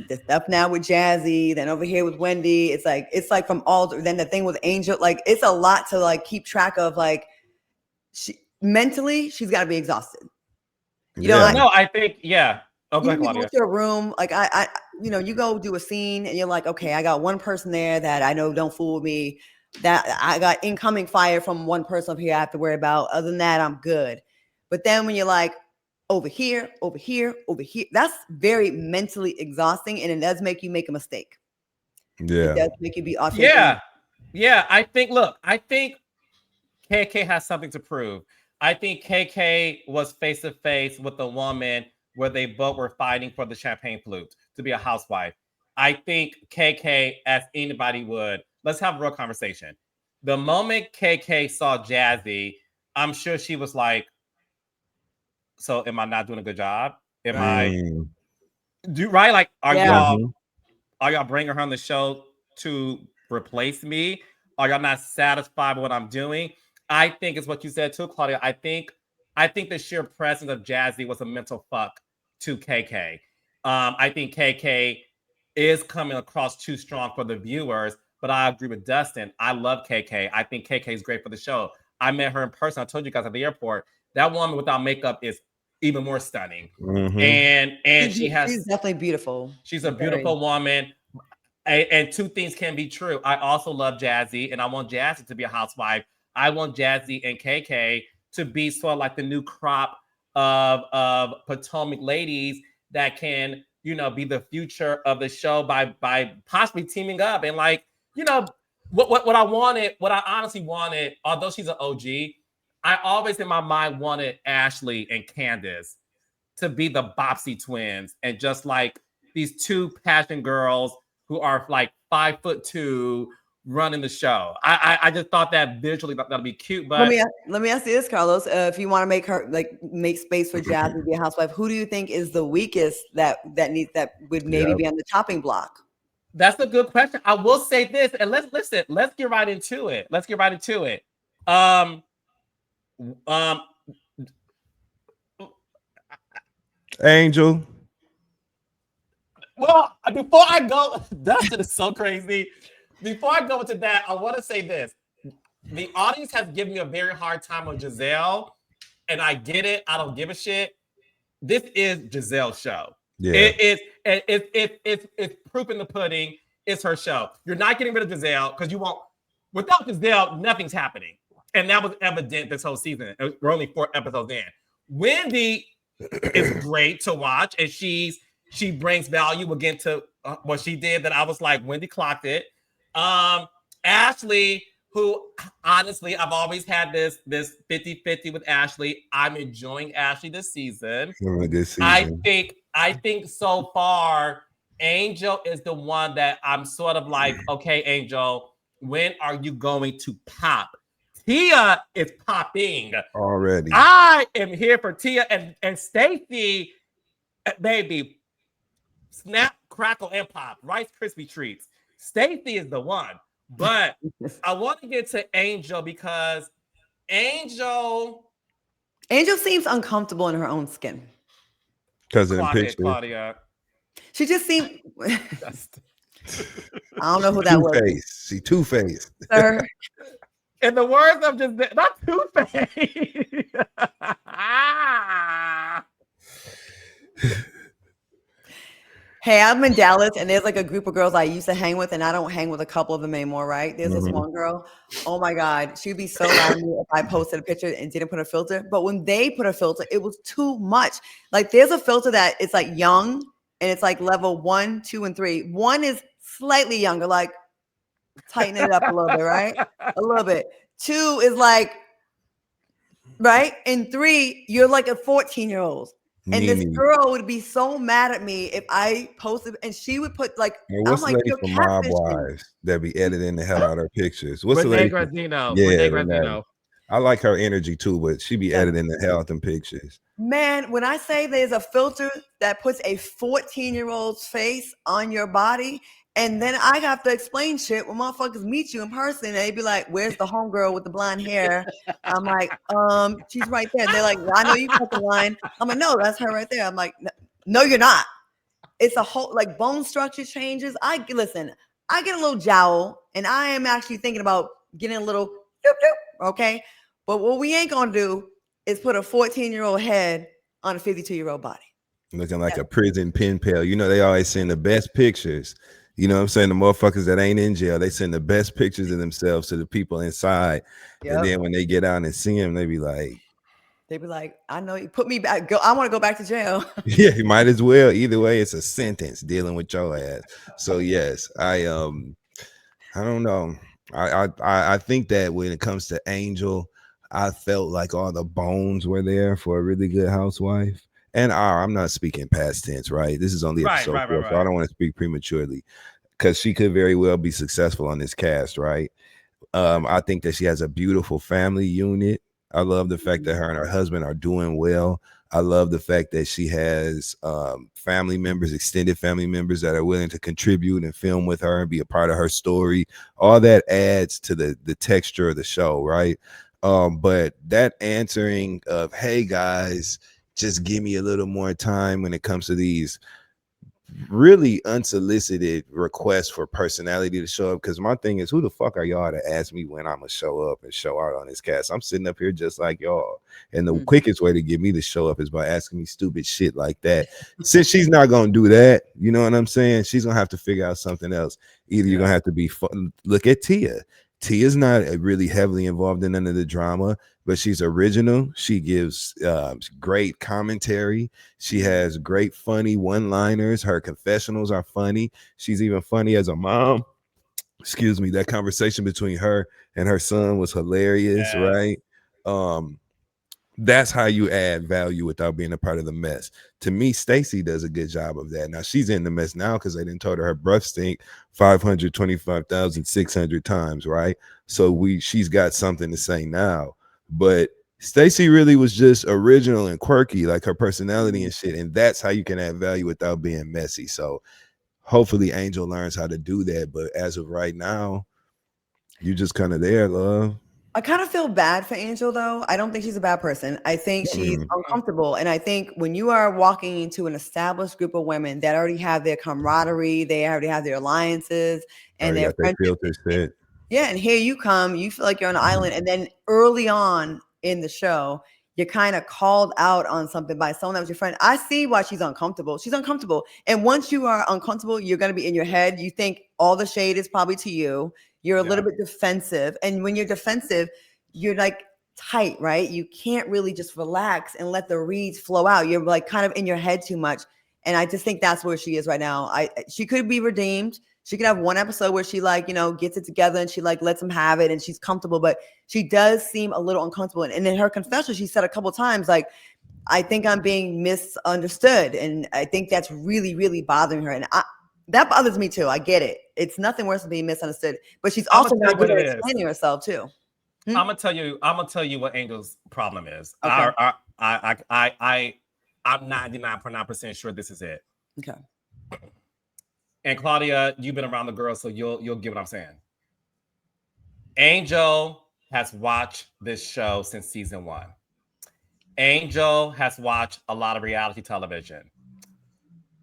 the stuff now with Jazzy, then over here with Wendy. It's like from all then the thing with Angel. Like it's a lot to like keep track of. Like she mentally, she's got to be exhausted. You know, Yeah. No, I think yeah. Oh, go even ahead, if you go Claudia. to a room, like you go do a scene and you're like, okay, I got one person there that I know don't fool with me. That I got incoming fire from one person up here I have to worry about. Other than that, I'm good. But then when you're like over here, over here, over here, that's very mentally exhausting, and it does make you make a mistake. It Yeah. does make you be off your game. Yeah. Yeah. I think KK has something to prove. I think KK was face to face with a woman where they both were fighting for the champagne flute to be a housewife. I think KK, as anybody would, let's have a real conversation. The moment KK saw Jazzy, I'm sure she was like, so am I not doing a good job? Am Right. I Mm. do right? Like, Yeah. are y'all bringing her on the show to replace me? Are y'all not satisfied with what I'm doing? I think it's what you said too, Claudia. I think the sheer presence of Jazzy was a mental fuck to KK. I think KK is coming across too strong for the viewers, but I agree with Dustin. I love KK. I think KK is great for the show. I met her in person. I told you guys at the airport. That woman without makeup is even more stunning. Mm-hmm. And she She's has definitely beautiful. she's a Very. beautiful woman. And two things can be true. I also love Jazzy, and I want Jazzy to be a housewife. I want Jazzy and KK to be sort of like the new crop of Potomac ladies that can, be the future of the show by possibly teaming up and like, what I wanted, what I honestly wanted, although she's an OG, I always in my mind wanted Ashley and Candace to be the Bopsy twins and just like these two passion girls who are like 5'2" running the show. I just thought that visually that'd be cute, Let but me let me ask you this, Carlos. If you want to make her like make space for Jazz to be a housewife, who do you think is the weakest that would maybe Yeah. be on the chopping block? that's a good question. I will say this, and let's get right into it. Let's get right into it. Um, um, Angel. well, before I go, Dustin is so crazy. Before I go into that, I want to say this. The audience has given me a very hard time on Gizelle, and I get it. I don't give a shit. This is Gizelle's show. Yeah. It's proof in the pudding. It's her show. You're not getting rid of Gizelle because you won't. Without Gizelle, nothing's happening, and that was evident this whole season. We're only 4 episodes in. Wendy is great to watch, and she brings value again to what she did. That I was like, Wendy clocked it. Ashley, who honestly, I've always had this 50-50 with Ashley. I'm enjoying Ashley this season. Having a good season. I think so far, Angel is the one that I'm sort of like, okay, Angel, when are you going to pop? Tia is popping. Already. I am here for Tia and Stacey, baby. Snap, crackle, and pop. Rice Krispie treats. Stacey is the one. But I want to get to Angel because Angel seems uncomfortable in her own skin. Because of the clock it, picture. Claudia. She just seemed. I don't know who that was. Two-Face. She two-faced. Sir. In the words of just not Two-Face. Hey, I'm in Dallas, and there's like a group of girls I used to hang with, and I don't hang with a couple of them anymore, right? There's this Mhm. one girl. Oh my God, she'd be so mad at me if I posted a picture and didn't put a filter. But when they put a filter, it was too much. Like there's a filter that it's like young, and it's like level 1, 2, and 3. One is slightly younger, like tighten it up a little bit, right? A little bit. 2 is like right, and 3, you're like a 14-year-old. And this Nene. girl would be so mad at me if I posted, and she would put like, Well, I'm what's the like, lady you're from Mob catfishing. Wives that be editing the hell out of her pictures? What's the Renee lady from? Grazino. Yeah, Renee Renee. Grazino. I like her energy too, but she be Yes. editing the hell out of them pictures. Man, when I say there's a filter that puts a 14-year-old's face on your body, and then I have to explain shit when motherfuckers meet you in person, and they be like, "Where's the homegirl with the blonde hair?" I'm like, she's right there. They're like, "I know you fucking lying." I'm like, "No, that's her right there." I'm like, "No, you're not." It's a whole like bone structure changes. Listen, I get a little jowl, and I am actually thinking about getting a little doop, doop, okay. But what we ain't gonna do is put a 14-year-old head on a 52-year-old body. Looking like Yeah. a prison pen pal. You know, they always send the best pictures. You know what I'm saying? The motherfuckers that ain't in jail, they send the best pictures of themselves to the people inside. And Yep. then when they get out and see them, they be like, They be like, I know you put me back. Go. I want to go back to jail. yeah, you might as well. Either way, it's a sentence dealing with your ass. So yes, I don't know. I think that when it comes to Angel, I felt like all the bones were there for a really good housewife. And I'm not speaking past tense, right? This is only Right, episode right, right, 4, so I right. don't want to speak prematurely because she could very well be successful on this cast, right? I think that she has a beautiful family unit. I love the fact that her and her husband are doing well. I love the fact that she has family members, extended family members that are willing to contribute and film with her and be a part of her story. All that adds to the texture of the show, right? But that answering of, hey guys, just give me a little more time when it comes to these really unsolicited requests for personality to show up. Because my thing is, who the fuck are y'all to ask me when I'm gonna show up and show out on this cast? I'm sitting up here just like y'all, and the quickest way to get me to show up is by asking me stupid shit like that. Since she's not gonna do that, you know what I'm saying? She's gonna have to figure out something else. Either you're gonna have to be fun. Look at Tia. Tia's not really heavily involved in none of the drama, but she's original. She gives great commentary. She has great funny one-liners. Her confessionals are funny. She's even funny as a mom. Excuse me. That conversation between her and her son was hilarious, Yes. right? That's how you add value without being a part of the mess. To me, Stacey does a good job of that. Now she's in the mess now because they didn't told her breath stink 525,600 times, right? So she's got something to say now. But Stacey really was just original and quirky, like her personality and shit. And that's how you can add value without being messy. So hopefully Angel learns how to do that. But as of right now, you just kind of there, love. I kind of feel bad for Angel though. I don't think she's a bad person. I think she's Mhm. uncomfortable. And I think when you are walking into an established group of women that already have their camaraderie, they already have their alliances and Already their got their friendships. filter set. Yeah, and here you come, you feel like you're on an island, and then early on in the show, you're kind of called out on something by someone that was your friend. I see why she's uncomfortable. She's uncomfortable. And once you are uncomfortable, you're going to be in your head. You think all the shade is probably to you. You're a little bit defensive. And when you're defensive, you're like tight, right? You can't really just relax and let the reads flow out. You're like kind of in your head too much. And I just think that's where she is right now. She could be redeemed. She could have one episode where she like, gets it together and she like lets him have it and she's comfortable, but she does seem a little uncomfortable. And in her confession, she said a couple of times, like, I think I'm being misunderstood. And I think that's really, really bothering her. And that bothers me too. I get it. It's nothing worse than being misunderstood, but she's I'm also gonna tell not you what good it at is. explaining herself too. I'm gonna tell you what Angel's problem is. Okay. I'm 99.9% sure this is it. Okay. And Claudia, you've been around the girls, so you'll get what I'm saying. Angel has watched this show since season 1. Angel has watched a lot of reality television.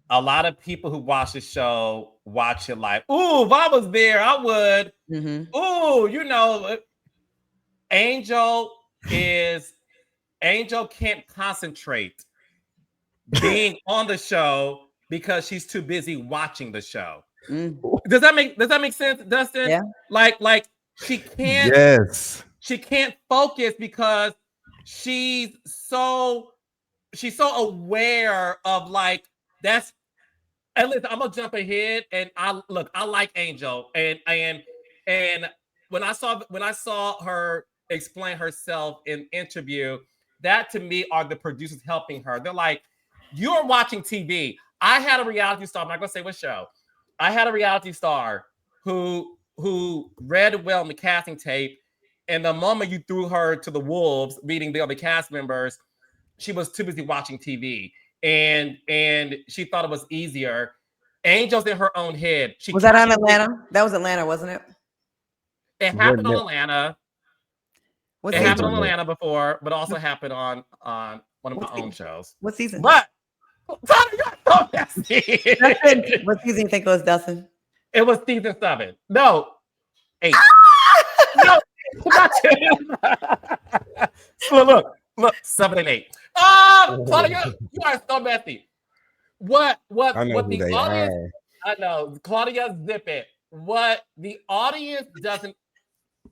A lot of people who watch the show watch it like, ooh, if I was there, I would. Mm-hmm. Ooh, Angel can't concentrate being on the show because she's too busy watching the show. Mm. Does that make sense, Dustin? Yeah. Like she can't Yes. focus because she's so aware of like that's. And listen, I'm gonna jump ahead, and I like Angel, and when I saw her explain herself in interview, that to me are the producers helping her. They're like, you're watching TV. I had a reality star. I'm not gonna say what show. I had a reality star who read well in the casting tape, and the moment you threw her to the wolves, meeting the other cast members, she was too busy watching TV, and she thought it was easier. Angel's in her own head. Was that on Atlanta? That was Atlanta, wasn't it? It happened on Atlanta. It happened on Atlanta before, but also happened on one of my own shows. What season? But you're so messy. What season do you think it was, Dustin? It was season 7. No, 8. No, not 2. So look, 7 and 8. Claudia, you are so messy. What the audience? I know, Claudia, zip it. What the audience doesn't,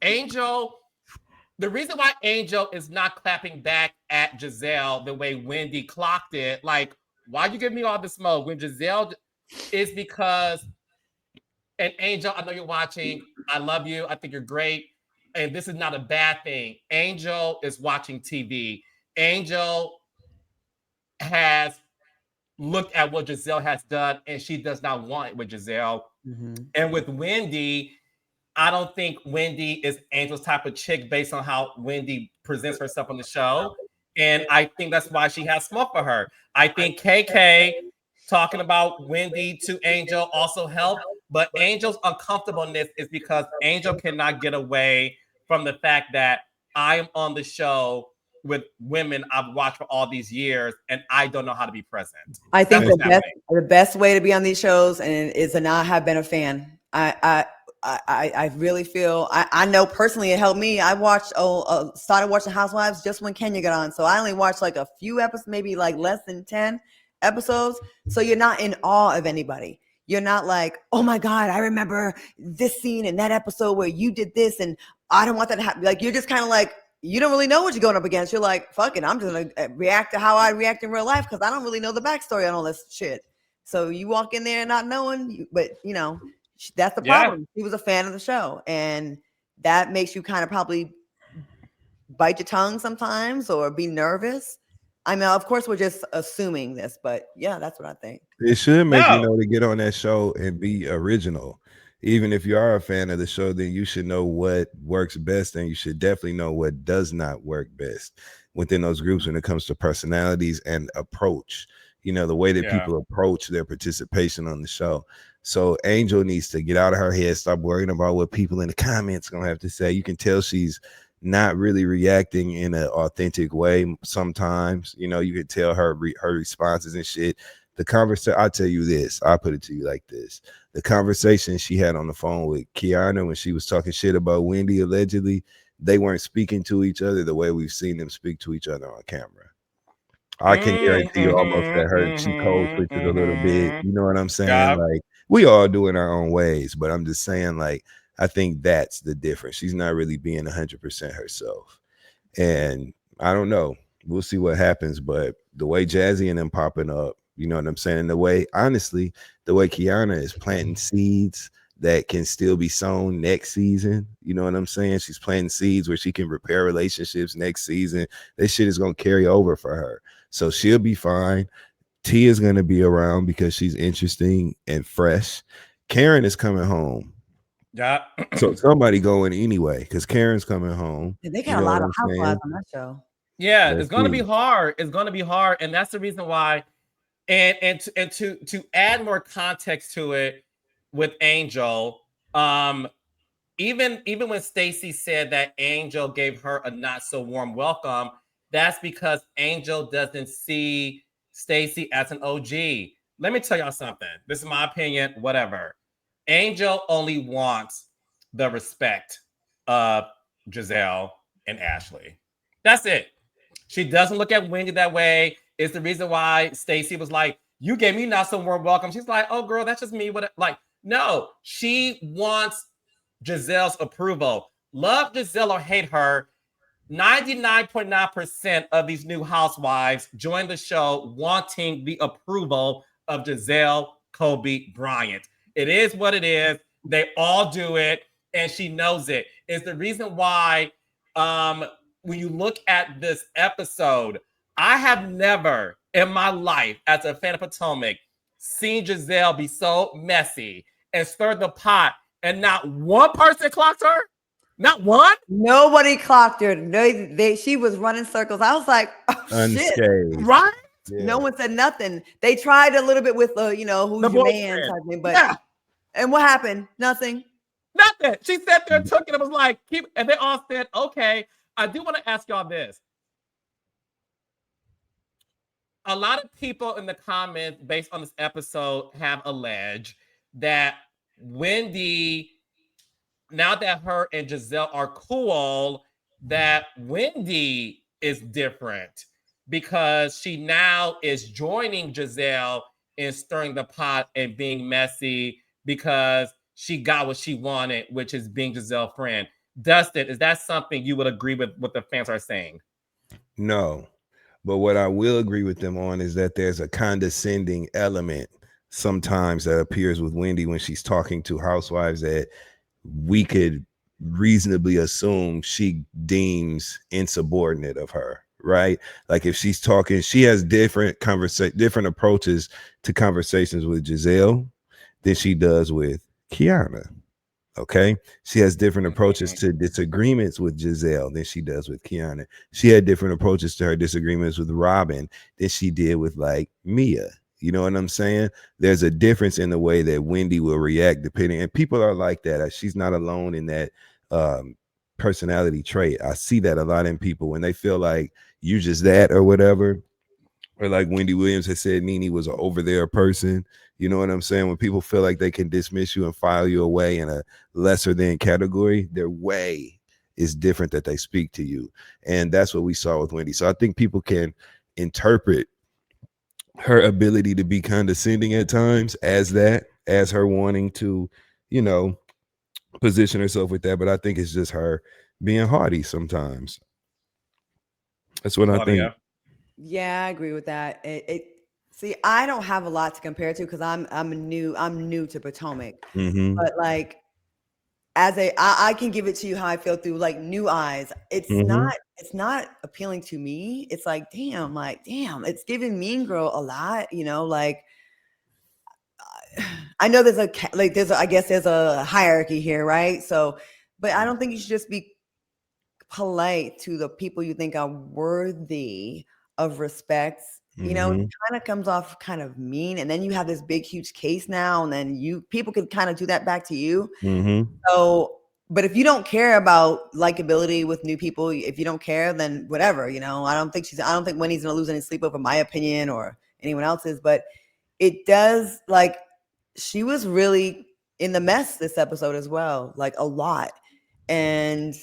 Angel. The reason why Angel is not clapping back at Gizelle the way Wendy clocked it, like, why you give me all the smoke when Gizelle, is because, and Angel, I know you're watching. I love you. I think you're great. And this is not a bad thing. Angel is watching TV. Angel has looked at what Gizelle has done, and she does not want it with Gizelle. Mm-hmm. And with Wendy, I don't think Wendy is Angel's type of chick based on how Wendy presents herself on the show. And I think that's why she has smoke for her. I think KK talking about Wendy to Angel also helped, but Angel's uncomfortableness is because Angel cannot get away from the fact that I am on the show with women I've watched for all these years, and I don't know how to be present. I think the best way to be on these shows and is to not have been a fan. I really feel I know personally it helped me. I watched started watching Housewives just when Kenya got on, so I only watched like a few episodes, maybe like less than 10 episodes. So you're not in awe of anybody. You're not like, oh my God, I remember this scene in that episode where you did this, and I don't want that to happen. Like, you're just kind of like, you don't really know what you're going up against. You're like, fuck it, I'm just gonna react to how I react in real life because I don't really know the backstory on all this shit. So you walk in there not knowing, but you know. That's the problem. He was a fan of the show, and that makes you kind of probably bite your tongue sometimes or be nervous. I mean, of course, we're just assuming this, but yeah, that's what I think. It should make you know to get on that show and be original. Even if you are a fan of the show, then you should know what works best, and you should definitely know what does not work best within those groups when it comes to personalities and approach. You know, the way that people approach their participation on the show. So Angel needs to get out of her head, stop worrying about what people in the comments are gonna have to say. You can tell she's not really reacting in an authentic way sometimes. You know, you can tell her responses and shit. The conversation, I'll tell you this, I'll put it to you like this. The conversation she had on the phone with Kiana when she was talking shit about Wendy, allegedly, they weren't speaking to each other the way we've seen them speak to each other on camera. I can guarantee you almost that her she code switches a little bit. You know what I'm saying? Yeah. Like, we all do in our own ways, but I'm just saying, like, I think that's the difference. She's not really being 100% herself. And I don't know. We'll see what happens. But the way Jazzy and them popping up, you know what I'm saying? The way, honestly, the way Kiana is planting seeds that can still be sown next season. You know what I'm saying? She's planting seeds where she can repair relationships next season. This shit is going to carry over for her. So she'll be fine. T is going to be around because she's interesting and fresh. Karen is coming home. Yeah. So somebody going anyway because Karen's coming home. Yeah, they got a lot of housewives on that show. Yeah, it's going to be hard. It's going to be hard. And that's the reason why. And to add more context to it with Angel, even when Stacey said that Angel gave her a not so warm welcome, that's because Angel doesn't see Stacey as an OG. Let me tell y'all something. This is my opinion, whatever. Angel only wants the respect of Gizelle and Ashley. That's it. She doesn't look at Wendy that way. It's the reason why Stacey was like, you gave me not so warm welcome. She's like, oh girl, that's just me. What like, no, she wants Gizelle's approval. Love Gizelle or hate her, 99.9% of these new housewives join the show wanting the approval of Gizelle Kobe Bryant. It is what it is. They all do it, and she knows it. It's the reason why when you look at this episode, I have never in my life, as a fan of Potomac, seen Gizelle be so messy and stir the pot, and not one person clocked her. Not one. Nobody clocked her. No, she was running circles. I was like, oh shit. Unscathed. Right? Yeah. No one said nothing. They tried a little bit with you know, who's The your boyfriend. man type thing, but Yeah. and what happened? Nothing. Nothing. She sat there and took it and was like, keep, and they all said, okay. I do want to ask y'all this. A lot of people in the comments based on this episode have alleged that Wendy, now that her and Gizelle are cool, that Wendy is different because she now is joining Gizelle in stirring the pot and being messy because she got what she wanted, which is being Gizelle's friend. Dustin, is that something you would agree with what the fans are saying? No. But what I will agree with them on is that there's a condescending element sometimes that appears with Wendy when she's talking to housewives that we could reasonably assume she deems insubordinate of her, right? Like if she's talking, she has different approaches to conversations with Gizelle than she does with Kiana. Okay, she has different approaches to disagreements with Gizelle than she does with Kiana. She had different approaches to her disagreements with Robin than she did with like Mia. You know what I'm saying? There's a difference in the way that Wendy will react depending, and people are like that. She's not alone in that personality trait. I see that a lot in people when they feel like you're just that or whatever. Or like Wendy Williams has said, Nene was an over there person. You know what I'm saying? When people feel like they can dismiss you and file you away in a lesser than category, their way is different that they speak to you. And that's what we saw with Wendy. So I think people can interpret her ability to be condescending at times as that, as her wanting to, you know, position herself with that. But I think it's just her being haughty sometimes. That's what I think. Yeah, I agree with that. See, I don't have a lot to compare to because I'm new to Potomac. Mm-hmm. But like I can give it to you how I feel through like new eyes. It's not appealing to me. It's like damn, it's giving Mean Girl a lot, you know, like I know there's I guess there's a hierarchy here, right? So, but I don't think you should just be polite to the people you think are worthy of respect. You know, it kind of comes off kind of mean, and then you have this big, huge case now, and then people can kind of do that back to you. So, but if you don't care about likability with new people, if you don't care, then whatever. You know, I don't think Wendy's gonna lose any sleep over my opinion or anyone else's. But it does like she was really in the mess this episode as well, like a lot, and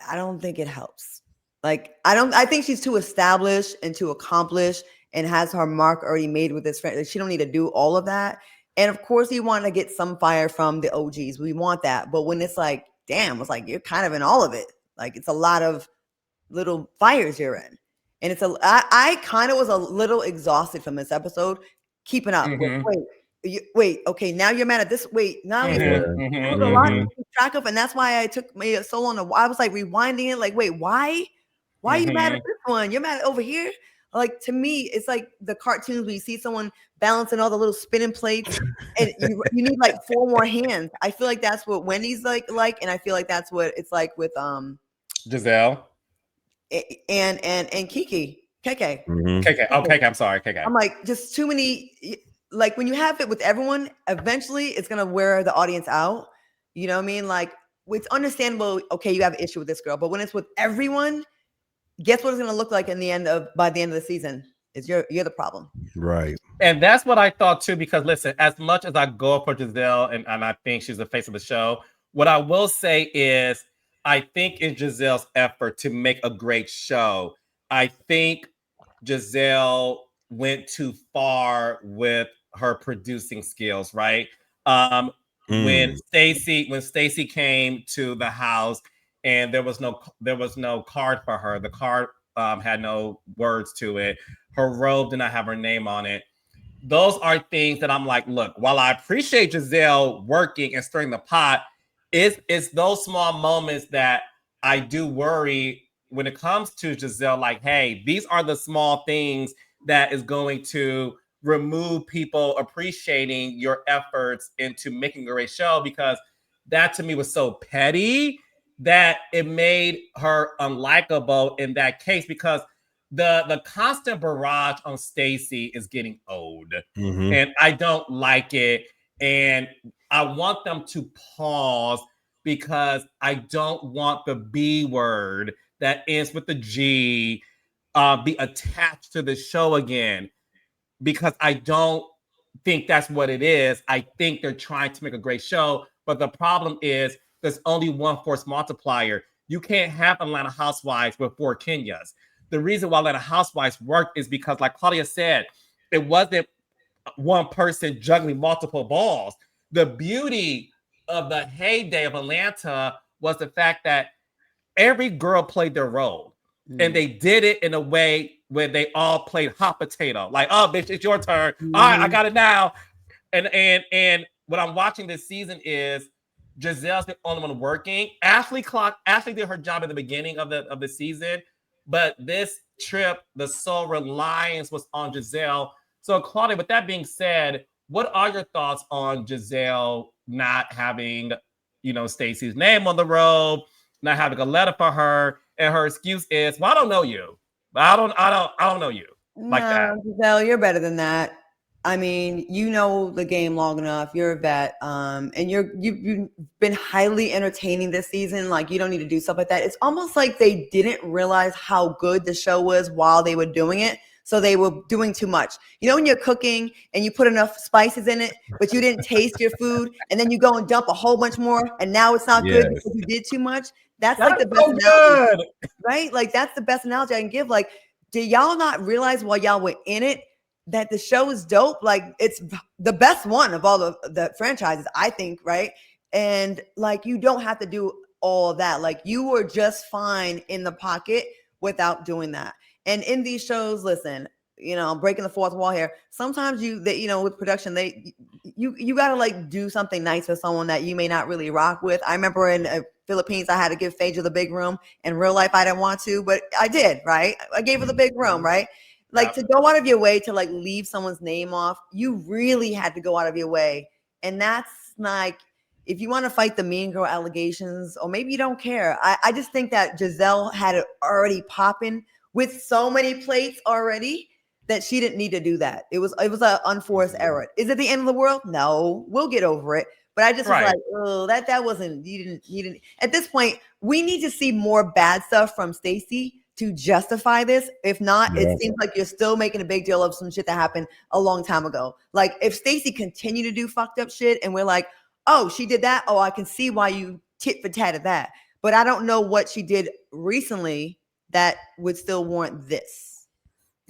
I don't think it helps. Like, I think she's too established and too accomplished and has her mark already made with this friend. Like, she don't need to do all of that. And of course, we want to get some fire from the OGs. We want that. But when it's like, damn, it's like you're kind of in all of it. Like, it's a lot of little fires you're in. And I kind of was a little exhausted from this episode, keeping up. Wait, okay, now you're mad at this. Wait, now it was a lot to keep track of, and that's why I took me so long to. I was like rewinding it, like, wait, why? Why are you mad at this one? You're mad over here. Like to me, it's like the cartoons where you see someone balancing all the little spinning plates, and you need like 4 more hands. I feel like that's what Wendy's like, and I feel like that's what it's like with Gizelle and Kiki. KK. KK. Oh, KK. I'm sorry, KK. I'm like, just too many. Like when you have it with everyone, eventually it's gonna wear the audience out. You know what I mean? Like it's understandable. Okay, you have an issue with this girl, but when it's with everyone, guess what it's gonna look like by the end of the season? Is you're the problem, right? And that's what I thought too. Because listen, as much as I go for Gizelle and I think she's the face of the show, what I will say is I think in Gizelle's effort to make a great show, I think Gizelle went too far with her producing skills, right? Um, when Stacey came to the house and there was no card for her. The card had no words to it. Her robe did not have her name on it. Those are things that I'm like, look, while I appreciate Gizelle working and stirring the pot, it's those small moments that I do worry when it comes to Gizelle. Like, hey, these are the small things that is going to remove people appreciating your efforts into making a great show, because that to me was so petty that it made her unlikable in that case, because the constant barrage on Stacey is getting old, and I don't like it. And I want them to pause, because I don't want the B word that ends with the G be attached to the show again, because I don't think that's what it is. I think they're trying to make a great show, but the problem is there's only one force multiplier. You can't have Atlanta Housewives with 4 Kenyas. The reason why Atlanta Housewives worked is because, like Claudia said, it wasn't one person juggling multiple balls. The beauty of the heyday of Atlanta was the fact that every girl played their role. And they did it in a way where they all played hot potato. Like, oh, bitch, it's your turn. All right, I got it now. And what I'm watching this season is Gizelle's the only one working. Ashley did her job at the beginning of the season, but this trip, the sole reliance was on Gizelle. So, Claudia, with that being said, what are your thoughts on Gizelle not having, Stacey's name on the robe, not having a letter for her, and her excuse is, "Well, I don't know you. I don't know you like that." Gizelle, you're better than that. I mean, you know the game long enough. You're a vet, and you've been highly entertaining this season. Like, you don't need to do stuff like that. It's almost like they didn't realize how good the show was while they were doing it, so they were doing too much. You know, when you're cooking and you put enough spices in it, but you didn't taste your food, and then you go and dump a whole bunch more, and now it's not good because you did too much. That's like the best analogy, right? Like, that's the best analogy I can give. Like, did y'all not realize while y'all were in it that the show is dope? Like, it's the best one of all the franchises, I think, right? And like, you don't have to do all of that. Like, you were just fine in the pocket without doing that. And in these shows, listen, I'm breaking the fourth wall here. Sometimes with production, you got to like do something nice for someone that you may not really rock with. I remember in Philippines, I had to give Phaedra the big room. In real life, I didn't want to, but I did, right? I gave her the big room, right? Like, to go out of your way to like leave someone's name off, you really had to go out of your way. And that's like, if you want to fight the mean girl allegations, or maybe you don't care. I just think that Gizelle had it already popping with so many plates already that she didn't need to do that. It was an unforced error. Is it the end of the world? No, we'll get over it. But I just was like, oh, that wasn't, you didn't. At this point, we need to see more bad stuff from Stacey to justify this. If not, it seems like you're still making a big deal of some shit that happened a long time ago. Like, if Stacey continued to do fucked up shit and we're like, oh, she did that, oh, I can see why you tit for tat at that. But I don't know what she did recently that would still warrant this.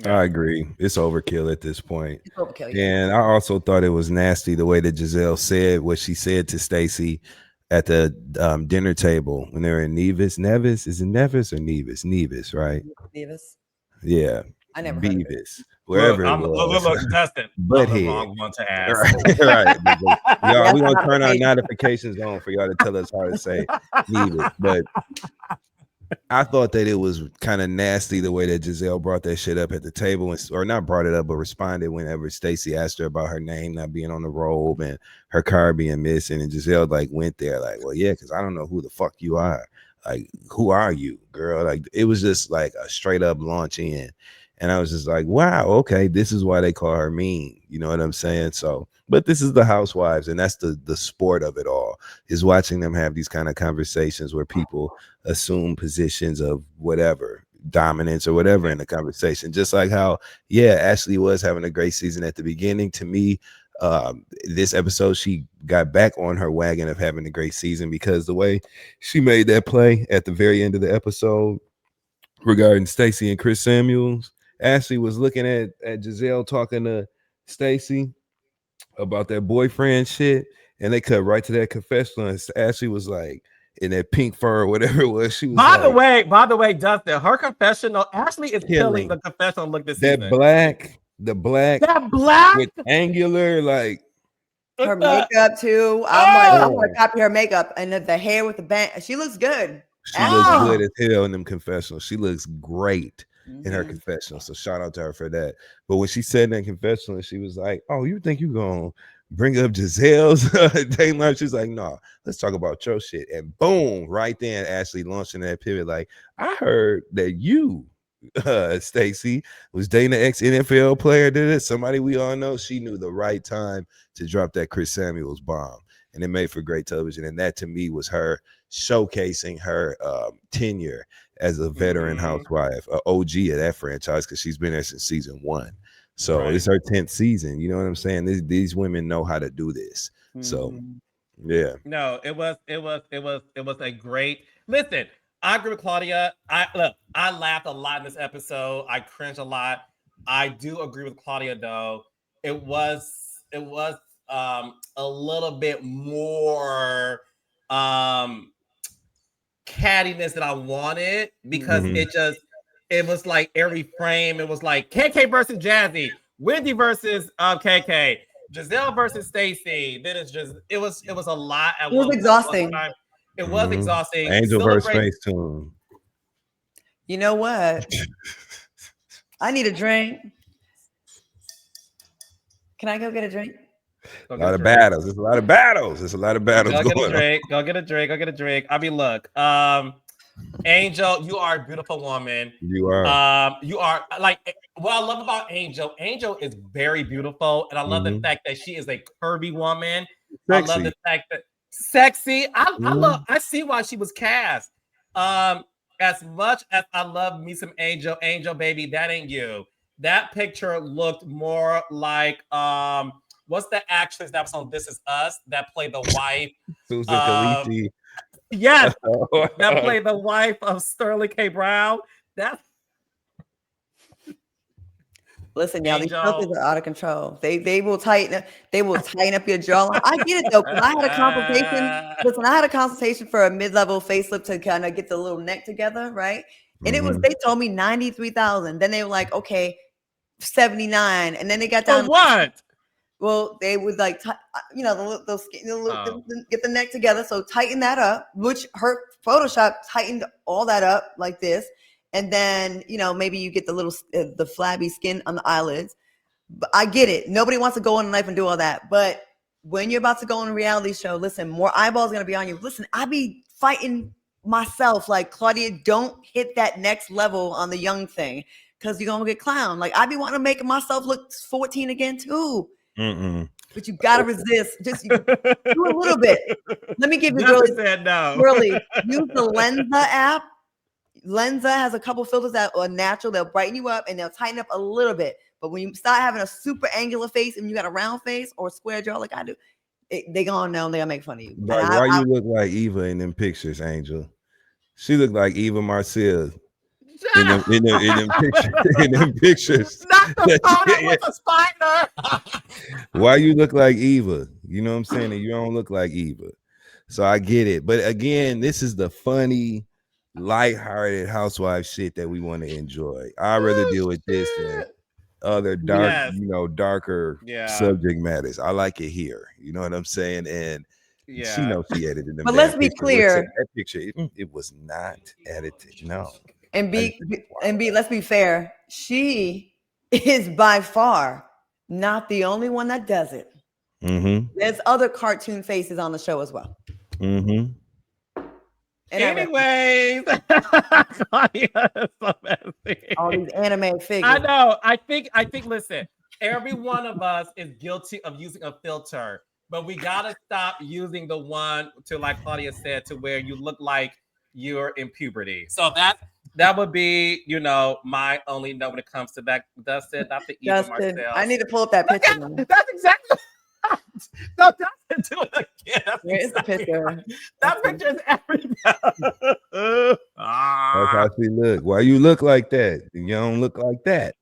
I agree. It's overkill at this point. It's overkill, yeah. And I also thought it was nasty the way that Gizelle said what she said to Stacey at the dinner table when they were in Nevis. Nevis? Is it Nevis or Nevis? Nevis, right? Nevis. Yeah. I never heard of of it. Wherever it was. Look, Dustin, but I'm the wrong one to ask. Right. Y'all, we gonna turn our notifications on for y'all to tell us how to say Nevis. But I thought that it was kind of nasty the way that Gizelle brought that shit up at the table, or not brought it up, but responded whenever Stacey asked her about her name not being on the robe and her car being missing. And Gizelle like went there like, well, yeah, because I don't know who the fuck you are. Like, who are you, girl? Like, it was just like a straight up launch in. And I was just like, wow, okay, this is why they call her mean. You know what I'm saying? So, but this is the Housewives, and that's the sport of it all, is watching them have these kind of conversations where people assume positions of whatever, dominance or whatever in the conversation. Just like how, yeah, Ashley was having a great season at the beginning. To me, this episode, she got back on her wagon of having a great season, because the way she made that play at the very end of the episode regarding Stacey and Chris Samuels, Ashley was looking at Gizelle talking to Stacy about that boyfriend shit, and they cut right to that confessional. And Ashley was like in that pink fur or whatever it was. She was By like, the way, Dustin, her confessional, Ashley is killing the confessional look this that season. the black That black with angular, like her makeup too. I'm like, I want Oh. to copy her makeup, and the hair with the band. She looks good. she looks good as hell in them confessionals. She looks great in her Mhm. confessional. So shout out to her for that. But when she said in that confessional, she was like, "Oh, you think you gonna bring up Giselle's date night?" She's like, "No, let's talk about your shit." And boom, right then, Ashley launching that pivot. Like, I heard that you, Stacy, was dating an ex-NFL player. Did it? Somebody we all know. She knew the right time to drop that Chris Samuels bomb, and it made for great television. And that to me was her showcasing her tenure as a veteran housewife, an OG of that franchise, because she's been there since season 1. So it's her 10th season. You know what I'm saying? These women know how to do this. So yeah. No, it was a great listen. I agree with Claudia. I laughed a lot in this episode. I cringed a lot. I do agree with Claudia though. It was a little bit more cattiness that I wanted, because it was like every frame, it was like KK versus Jazzy, Wendy versus KK, Gizelle versus Stacy. Then it was a lot at It was exhausting. time. It was exhausting. Angel versus Facetune. You know what? I need a drink. Can I go get a drink? A lot of battles. There's a lot of battles. There's a lot of battles going on. Go get a drink. I mean, look, Angel, you are a beautiful woman. You are. You are like what I love about Angel. Angel is very beautiful, and I love the fact that she is a curvy woman. Sexy. I love the fact that sexy. I see why she was cast. As much as I love me some Angel, baby, that ain't you. That picture looked more like what's the actress that was on This Is Us that played the wife? Susan Kalichi. Yes, that played the wife of Sterling K. Brown. That's listen, y'all. These filters are out of control. They will tighten up your jawline. I get it though, because I had a consultation. Listen, I had a consultation for a mid-level facelift to kind of get the little neck together, right? And it was, they told me 93,000. Then they were like, okay, 79, and then they got down. For what? Well, they would like, those get the neck together. So tighten that up, which her Photoshop tightened all that up like this. And then, maybe you get the little, the flabby skin on the eyelids. But I get it. Nobody wants to go on a knife and do all that. But when you're about to go on a reality show, listen, more eyeballs going to be on you. Listen, I be fighting myself. Like, Claudia, don't hit that next level on the young thing, because you're going to get clowned. Like, I be wanting to make myself look 14 again too. But you got to resist. Just do a little bit. Let me give you really use the Lenza app. Lenza has a couple filters that are natural. They'll brighten you up and they'll tighten up a little bit. But when you start having a super angular face and you got a round face or a square jaw like I do, they gonna know, they'll make fun of you. Why you look like Eva in them pictures, Angel? She looked like Eva Marcel in them pictures. Not the photo with the spider. Why you look like Eva? You know what I'm saying? And you don't look like Eva. So I get it. But again, this is the funny, lighthearted housewife shit that we want to enjoy. I'd rather deal with this than other dark, darker subject matters. I like it here. You know what I'm saying? And she knows she edited them. But let's be clear. That picture, it was not edited. No. And let's be fair. She is by far not the only one that does it. There's other cartoon faces on the show as well. Anyways, all these anime figures. I know. I think. Listen, every one of us is guilty of using a filter, but we gotta stop using the one to, like Claudia said, to where you look like you're in puberty. So that would be, my only note when it comes to that. Dustin, Dr. Eva Marcel. I need to pull up that picture. That's exactly. No, Dustin, do it again. Where's the picture? That picture is everything. That's how she look. Why you look like that? You don't look like that.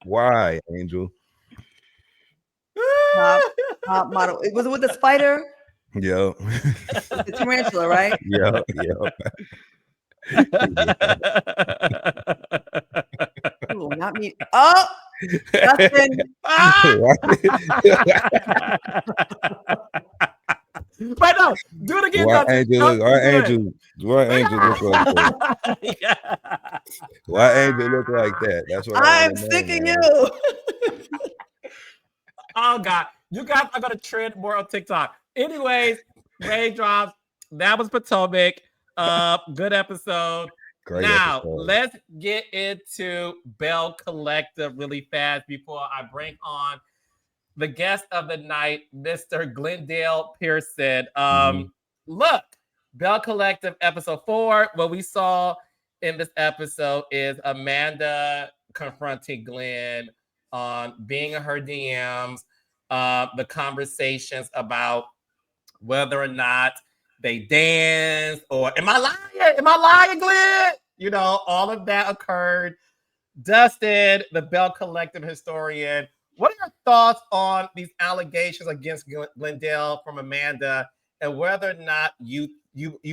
Why, Angel? Top model. Was it with the spider? Yo. With the tarantula, right? Yo, yo. Ooh, not me. Oh, Justin. But no, do it again, Why Dustin. Angel look? Dustin, do it. Why Angel look like that? Yeah. Why Angel look like that? That's what I want I'm to know, sick of man. you. Oh God, you guys are gonna trend more on TikTok. Anyways, raindrops. That was Potomac. Good episode. Great Now episode. let's get into Belle Collective really fast before I bring on the guest of the night, Mr. Glendale Pearson. Look, Belle Collective episode 4. What we saw in this episode is Amanda confronting Glenn on being in her DMs, the conversations about whether or not they danced or am I lying? Am I lying, Glenn? You know, all of that occurred. Dustin, the Belle Collective historian, what are your thoughts on these allegations against Glendale from Amanda, and whether or not you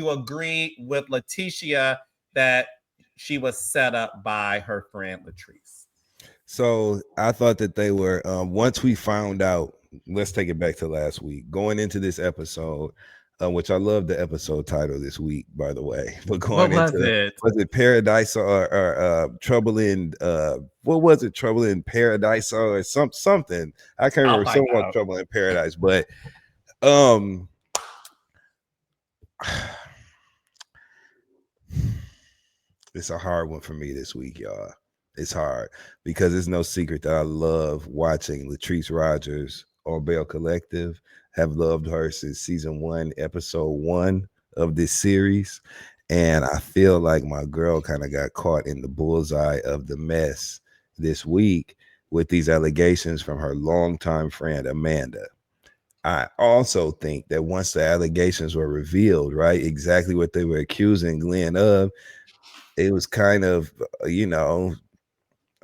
agree with Lateshia that she was set up by her friend Latrice? So I thought that they were once we found out. Let's take it back to last week. Going into this episode, which I love the episode title this week, by the way. But What going was into it? was it Paradise or Trouble in what was it? Trouble in Paradise or something? I can't I'll remember. find Someone out. Trouble in Paradise, but um. It's a hard one for me this week, y'all. It's hard because it's no secret that I love watching Latrice Rogers on Belle Collective. Have loved her since season 1, episode 1 of this series. And I feel like my girl kind of got caught in the bullseye of the mess this week with these allegations from her longtime friend, Amanda. I also think that once the allegations were revealed, right, exactly what they were accusing Glenn of, it was kind of,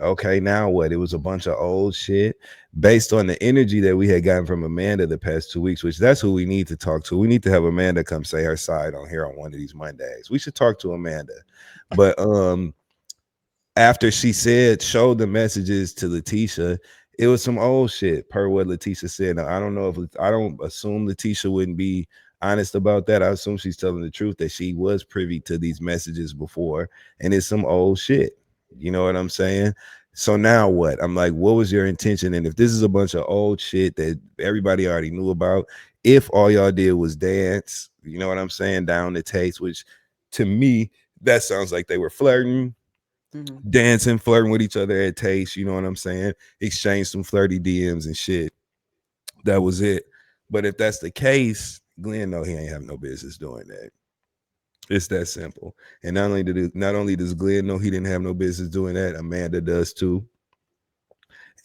okay, now what? It was a bunch of old shit based on the energy that we had gotten from Amanda the past 2 weeks, which that's who we need to talk to. We need to have Amanda come say her side on here on one of these Mondays. We should talk to Amanda. But after she showed the messages to Lateshia, it was some old shit per what Lateshia said. Now, I don't assume Lateshia wouldn't be honest about that. I assume she's telling the truth that she was privy to these messages before, and it's some old shit. You know what I'm saying? So now what? I'm like, what was your intention? And if this is a bunch of old shit that everybody already knew about, if all y'all did was dance, you know what I'm saying, down the taste, which to me, that sounds like they were flirting, dancing, flirting with each other at taste, you know what I'm saying? Exchange some flirty DMs and shit. That was it. But if that's the case, Glenn know he ain't have no business doing that. It's that simple. And not only does Glenn know he didn't have no business doing that, Amanda does too.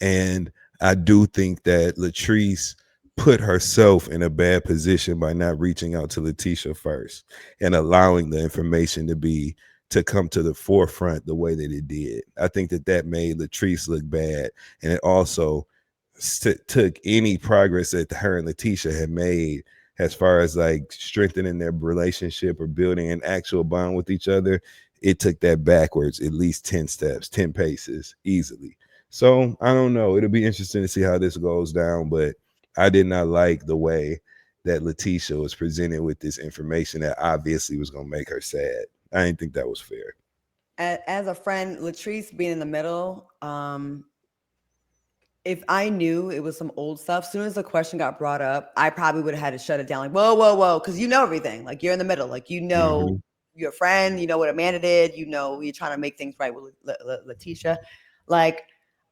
And I do think that Latrice put herself in a bad position by not reaching out to Lateshia first and allowing the information to come to the forefront the way that it did. I think that made Latrice look bad, and it also took any progress that her and Lateshia had made as far as like strengthening their relationship or building an actual bond with each other. It took that backwards at least 10 steps, 10 paces easily. So I don't know. It'll be interesting to see how this goes down, but I did not like the way that Lateshia was presented with this information that obviously was going to make her sad. I didn't think that was fair. As a friend, Latrice being in the middle, if I knew it was some old stuff, as soon as the question got brought up, I probably would have had to shut it down. Like, whoa, whoa, whoa, because you know everything. Like, you're in the middle. Like, you know, you're a friend. You know what Amanda did. You know, you're trying to make things right with Lateshia. Like,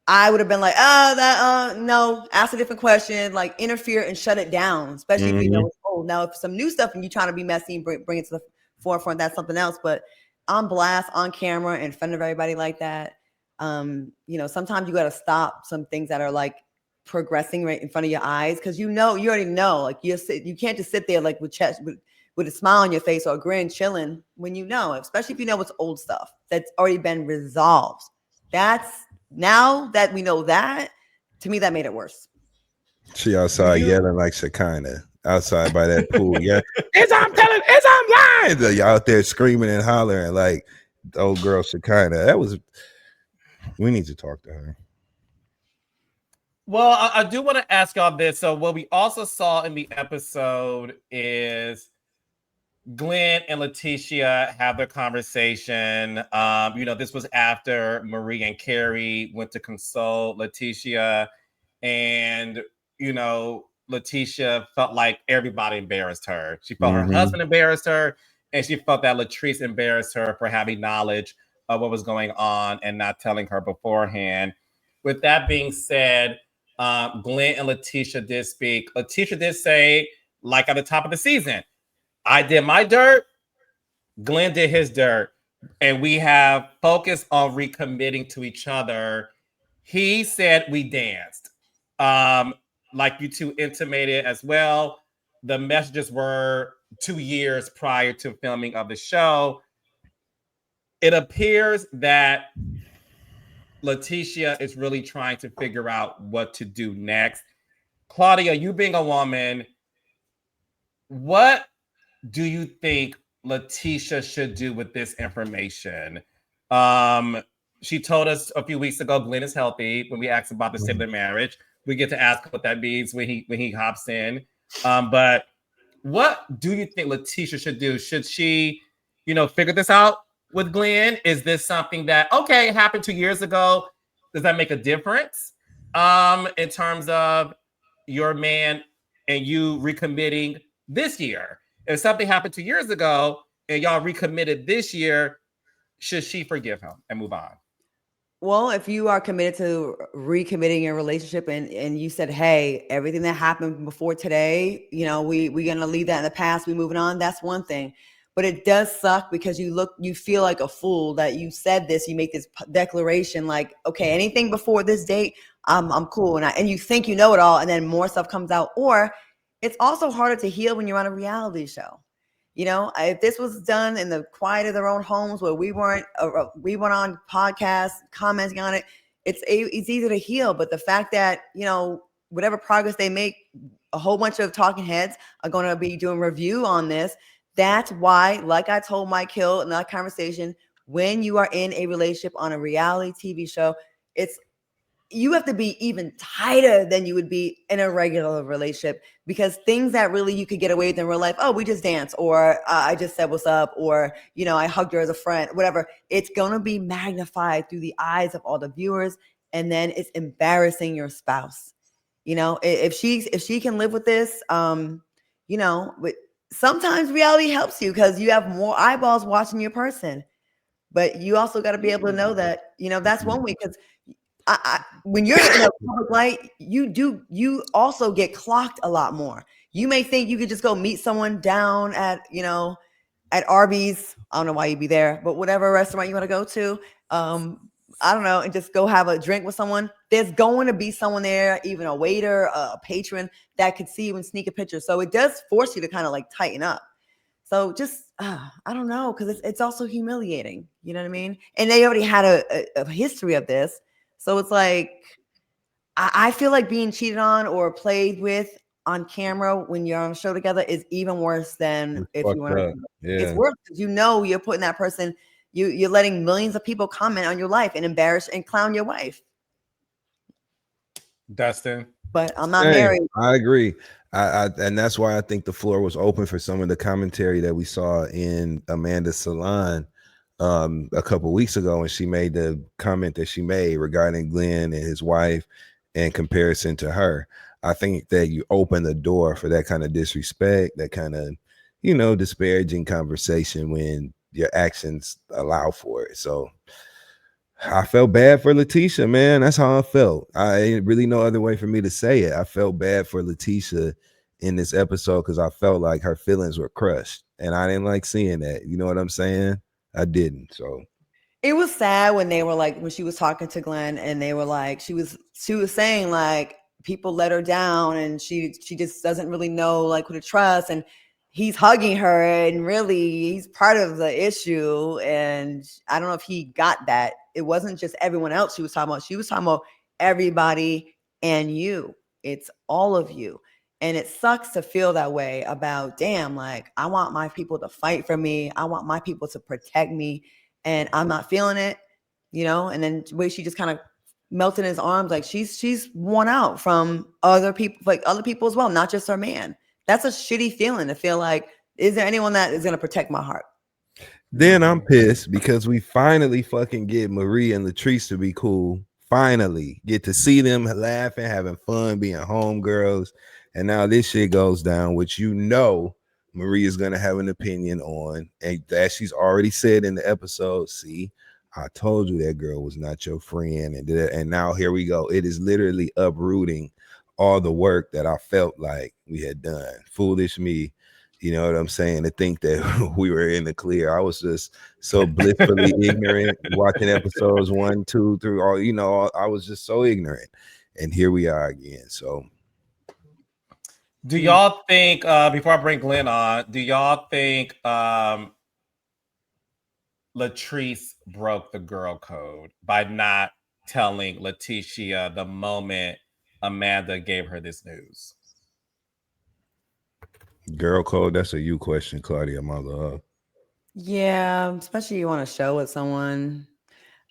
I would have been like, no, ask a different question, like interfere and shut it down, especially if you know it's old. Now, if some new stuff and you're trying to be messy and bring it to the forefront, that's something else. But on blast, on camera, in front of everybody like that, sometimes you got to stop some things that are like progressing right in front of your eyes, because you already know, like you can't just sit there like with a smile on your face or a grin chilling when you know, especially if you know it's old stuff that's already been resolved. That's now that we know that, to me, that made it worse. She outside yelling like Shekinah outside by that pool. Yeah, I'm lying. Y'all out there screaming and hollering like the old girl Shekinah. We need to talk to her. Well, I do want to ask y'all this. So what we also saw in the episode is Glenn and Lateshia have their conversation. This was after Marie and Carrie went to console Lateshia, and Lateshia felt like everybody embarrassed her. She felt her husband embarrassed her, and she felt that Latrice embarrassed her for having knowledge of what was going on and not telling her beforehand. With that being said, Glenn and Lateshia did speak. Lateshia did say, like at the top of the season, I did my dirt, Glenn did his dirt, and we have focused on recommitting to each other. He said we danced. Like you two intimated as well. The messages were 2 years prior to filming of the show. It appears that Lateshia is really trying to figure out what to do next. Claudia, you being a woman, what do you think Lateshia should do with this information? She told us a few weeks ago Glenn is healthy. When we asked about the state of their marriage, we get to ask what that means when he hops in. But what do you think Lateshia should do? Should she, figure this out with Glenn? Is this something that it happened 2 years ago? Does that make a difference? In terms of your man and you recommitting this year? If something happened 2 years ago and y'all recommitted this year, should she forgive him and move on? Well, if you are committed to recommitting your relationship and you said, hey, everything that happened before today, we're going to leave that in the past, we moving on, that's one thing. But it does suck because you feel like a fool that you said this, you make this declaration like, okay, anything before this date, I'm cool. And you think you know it all, and then more stuff comes out. Or it's also harder to heal when you're on a reality show. If this was done in the quiet of their own homes where we weren't on podcasts commenting on it, it's easy to heal. But the fact that, whatever progress they make, a whole bunch of talking heads are going to be doing review on this. That's why, like I told Mike Hill in that conversation, when you are in a relationship on a reality TV show, you have to be even tighter than you would be in a regular relationship, because things that really you could get away with in real life, we just danced, or I just said what's up, or I hugged her as a friend, whatever, it's going to be magnified through the eyes of all the viewers, and then it's embarrassing your spouse. If she can live with this, but sometimes reality helps you because you have more eyeballs watching your person, but you also got to be able to know that that's one way, because when you're in a public light, you also get clocked a lot more. You may think you could just go meet someone down at Arby's. I don't know why you'd be there, but whatever restaurant you want to go to, I don't know, and just go have a drink with someone. There's going to be someone there, even a waiter, a patron that could see you and sneak a picture. So it does force you to kind of like tighten up. So just, I don't know, because it's also humiliating. You know what I mean? And they already had a history of this. So it's like, I feel like being cheated on or played with on camera when you're on a show together is even worse than if you want to. Yeah. It's worse because you're putting that person, you're letting millions of people comment on your life and embarrass and clown your wife. Dustin. But I'm not married. I agree. And that's why I think the floor was open for some of the commentary that we saw in Amanda's salon a couple weeks ago, when she made the comment that she made regarding Glenn and his wife in comparison to her. I think that you open the door for that kind of disrespect, that kind of, disparaging conversation when your actions allow for it. So I felt bad for Lateshia, man. That's how I felt. I ain't really no other way for me to say it. I felt bad for Lateshia in this episode because I felt like her feelings were crushed, and I didn't like seeing that. You know what I'm saying? I didn't. So it was sad when they were like, when she was talking to Glenn, and they were like, she was saying like people let her down, and she just doesn't really know like who to trust, and he's hugging her, and really he's part of the issue. And I don't know if he got that it wasn't just everyone else she was talking about. She was talking about everybody and you. It's all of you. And it sucks to feel that way about, damn, like I want my people to fight for me. I want my people to protect me. And I'm not feeling it, and then the way she just kind of melted in his arms, like she's worn out from other people, like other people as well, not just her man. That's a shitty feeling to feel like, is there anyone that is going to protect my heart? Then I'm pissed because we finally fucking get Marie and Latrice to be cool. Finally get to see them laughing, having fun, being homegirls. And now this shit goes down, which Marie is gonna have an opinion on. And that she's already said in the episode, see, I told you that girl was not your friend. And now here we go. It is literally uprooting all the work that I felt like we had done. Foolish me. You know what I'm saying? To think that we were in the clear. I was just so blissfully ignorant watching episodes 1, 2, 3. I was just so ignorant. And here we are again. So do y'all think, before I bring Glenn on, do y'all think Latrice broke the girl code by not telling Lateshia the moment Amanda gave her this news? girl code, that's a you question, Claudia, my love. Yeah, especially you want to show with someone.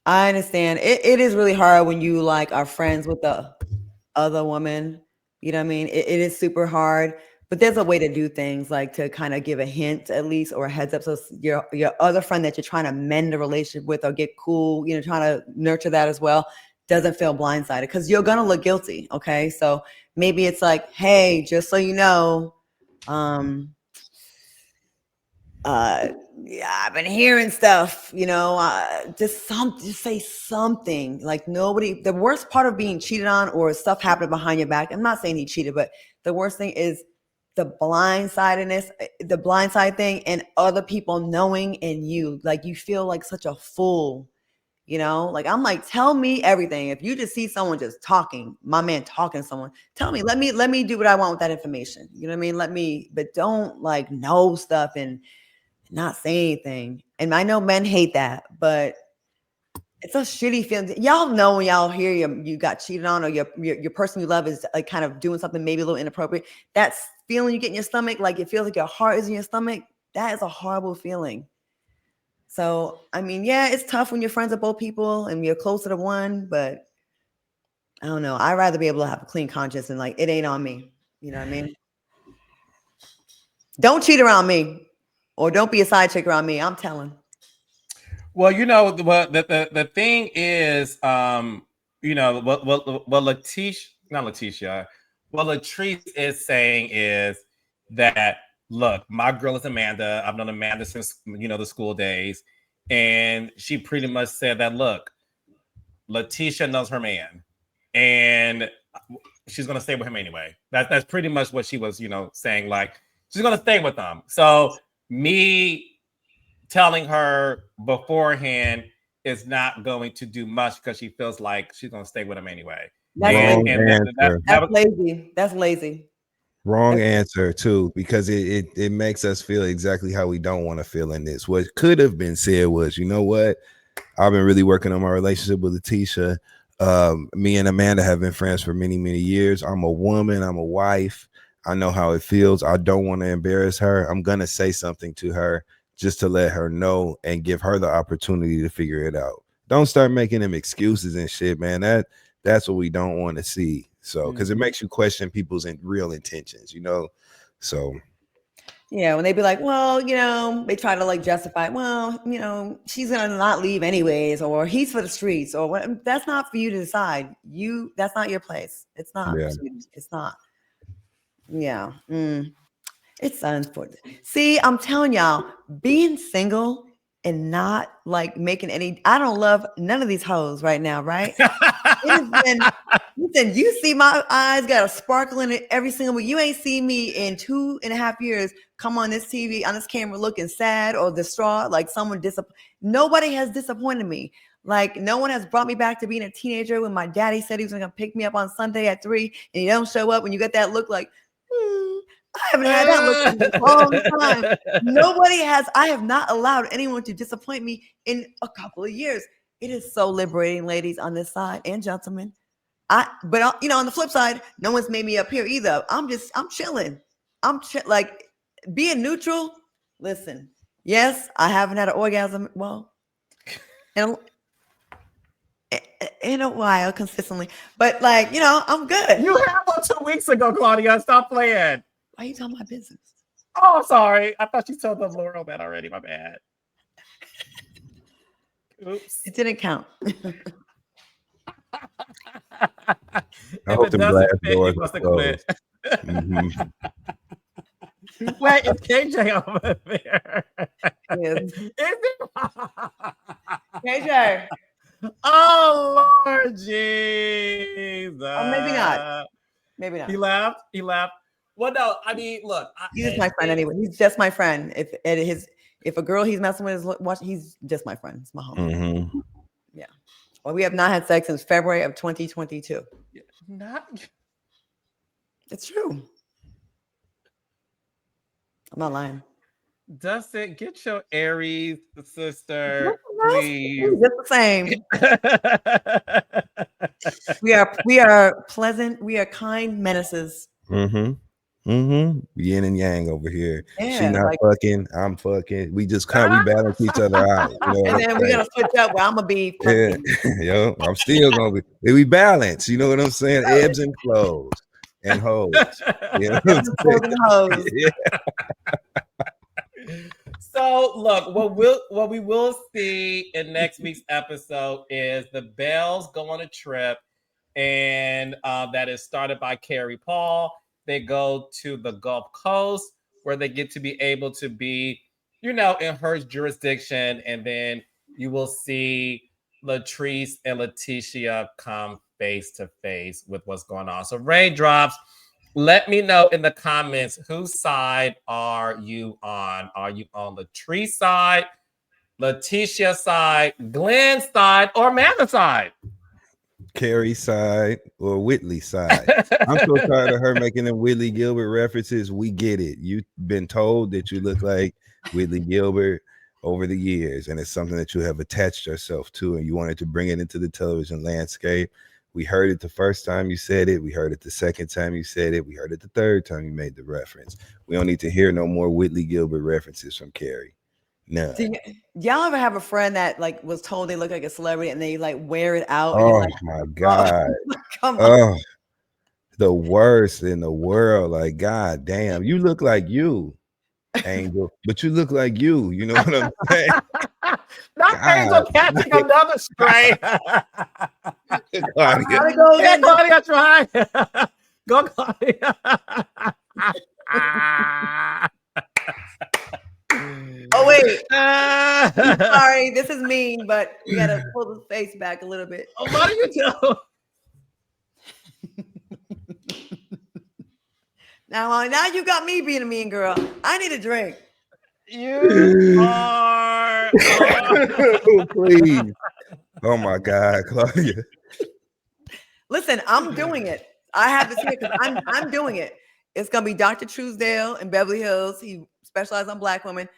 I understand. It is really hard when you like are friends with the other woman. You know what I mean? It is super hard, but there's a way to do things, like to kind of give a hint at least, or a heads up. So your other friend that you're trying to mend a relationship with or get cool, trying to nurture that as well, doesn't feel blindsided, because you're gonna look guilty. Okay, so maybe it's like, hey, just so you know, yeah, I've been hearing stuff, just say something. Like, nobody, the worst part of being cheated on or stuff happening behind your back, I'm not saying he cheated, but the worst thing is the blindside thing, and other people knowing, and you, like, you feel like such a fool, like, I'm like, tell me everything. If you just see someone just talking, my man talking to someone, tell me, let me do what I want with that information. You know what I mean? But don't like know stuff and not say anything. And I know men hate that, but it's a shitty feeling. Y'all know when y'all hear you got cheated on, or your person you love is like kind of doing something maybe a little inappropriate. That feeling you get in your stomach, like it feels like your heart is in your stomach. That is a horrible feeling. So, I mean, yeah, it's tough when you're friends with both people and you're closer to one, but I don't know. I'd rather be able to have a clean conscience and like, it ain't on me. You know what I mean? Don't cheat around me, or don't be a side chick around me. I'm telling. Well, the thing is, what Latrice is saying is that, look, my girl is Amanda. I've known Amanda since the school days, and she pretty much said that, look, Lateshia knows her man, and she's gonna stay with him anyway. That's pretty much what she was, saying. Like, she's gonna stay with them. So me telling her beforehand is not going to do much, because she feels like she's going to stay with him anyway. That's lazy. That's lazy. Wrong answer too, because it makes us feel exactly how we don't want to feel in this. What could have been said was, you know what? I've been really working on my relationship with Lateshia. Me and Amanda have been friends for many, many years. I'm a woman. I'm a wife. I know how it feels. I don't want to embarrass her. I'm going to say something to her just to let her know and give her the opportunity to figure it out. Don't start making them excuses and shit, man. That's what we don't want to see. So, because it makes you question people's real intentions, So, yeah, when they be like, well, they try to like justify, well, she's gonna not leave anyways, or he's for the streets, or what. That's not for you to decide. That's not your place. It's not. Yeah. It's not. Yeah. It's unfortunate. See, I'm telling y'all, being single and not like making any, I don't love none of these hoes right now, right? Listen, you see my eyes got a sparkle in it every single week. You ain't seen me in 2.5 years come on this TV, on this camera looking sad or distraught, like someone nobody has disappointed me. Like, no one has brought me back to being a teenager when my daddy said he was gonna pick me up on Sunday at 3 and he don't show up, when you get that look like, I haven't had that look in a long time. I have not allowed anyone to disappoint me in a couple of years. It is so liberating, ladies, on this side and gentlemen. On the flip side, no one's made me up here either. I'm chilling. Like being neutral. Listen, yes, I haven't had an orgasm. Well, in in a while, consistently, but like I'm good. You had one 2 weeks ago, Claudia. Stop playing. Why are you talking my business? Oh, I'm sorry. I thought you told the Laurel that already. My bad. Oops. It didn't count. I hope them glass doors are quit. Mhm. Wait, it's KJ over there. Yes. Is it? KJ. Oh Lord Jesus. Maybe not. Maybe not. He left. He left. Well, no, I mean, look. He's just my friend anyway. He's just my friend. If a girl he's messing with is watching, he's just my friend. It's my homie. Mm-hmm. Yeah. Well, we have not had sex since February of 2022. Not. It's true. I'm not lying. Dustin, get your Aries sister, please. Just the same. We are pleasant. We are kind menaces. Mm-hmm. Mm-hmm. Yin and yang over here. Yeah, she not fucking. I'm fucking. We just we balance each other out. And then we're gonna switch up where I'm gonna be fucking. Yeah. I'm still gonna be. We balance. You know what I'm saying? Ebbs and flows and hoes. You know what I'm saying? Yeah. So look, what we will see in next week's episode is the Bells go on a trip, and that is started by Carrie Paul. They go to the Gulf Coast where they get to be able to be, in her jurisdiction, and then you will see Latrice and Lateshia come face to face with what's going on. So Raindrops, let me know in the comments, whose side are you on? Are you on Latrice side, Lateshia side, Glenn side, or Amanda side? Carrie side or Whitley side. I'm so tired of her making them Whitley Gilbert references. We get it. You've been told that you look like Whitley Gilbert over the years, and it's something that you have attached yourself to, and you wanted to bring it into the television landscape. We heard it the first time you said it. We heard it the second time you said it. We heard it the third time you made the reference. We don't need to hear no more Whitley Gilbert references from Carrie. No. Do y'all ever have a friend that like was told they look like a celebrity and they like wear it out? Oh and my God. Come on. The worst in the world. Like, God damn, you look like you, Angel, but you look like you. You know what I'm saying? Not Angel catching another stray. Claudia. Yeah, Claudia, try. Go, Claudia. Oh wait, sorry, this is mean, but we gotta pull the face back a little bit. Oh, what are you doing? Now you got me being a mean girl. I need a drink. You are. Please. Oh my God, Claudia. Listen, I'm doing it. I have this here because I'm doing it. It's gonna be Dr. Truesdale in Beverly Hills. He specializes on Black women.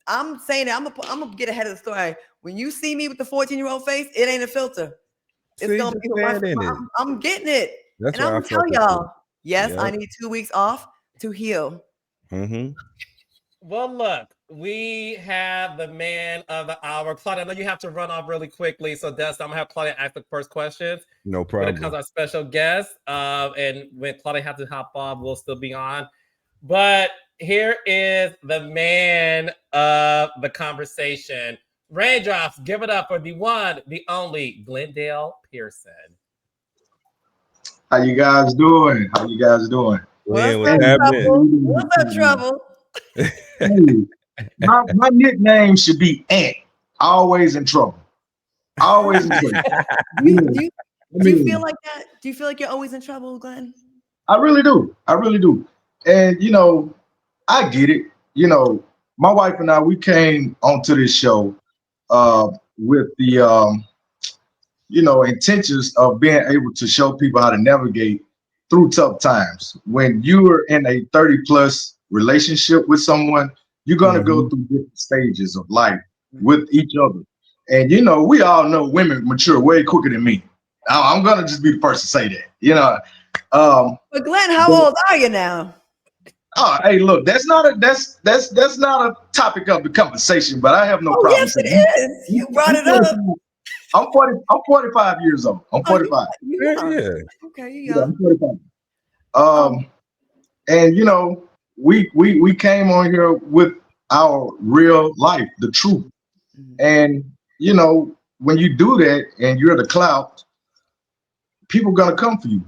I'm saying it. I'm gonna get ahead of the story. When you see me with the 14-year-old face, it ain't a filter. It's See, gonna be I'm getting it. That's and I'm gonna tell y'all, yes, I need 2 weeks off to heal. Mm-hmm. Well, look, we have the man of the hour. Claudia, I know you have to run off really quickly. So, Dustin, I'm going to have Claudia ask the first questions. No problem. When it comes to our special guest. And when Claudia has to hop off, we'll still be on. But here is the man of the conversation. Raindrops, give it up for the one, the only Glendale Pearson. How you guys doing? What's up, Trouble? Hey, my nickname should be Ant. Always in trouble. Always in trouble. Do you feel like that? Do you feel like you're always in trouble, Glenn? I really do. And I get it. My wife and I, we came onto this show with the intentions of being able to show people how to navigate through tough times. When you are in a 30+ relationship with someone, you're going to go through different stages of life with each other. And we all know women mature way quicker than me. I'm gonna just be the first to say that. But Glenn, how old are you now? Oh, hey, look, that's not a topic of the conversation, but I have no problem Yes, saying it is. You brought it up. I'm 40. I'm 45 years old. I'm 45. You young. Yeah. Okay, you Yeah, young. I'm 45. And we came on here with our real life, the truth. And when you do that and you're the clout, people are gonna come for you.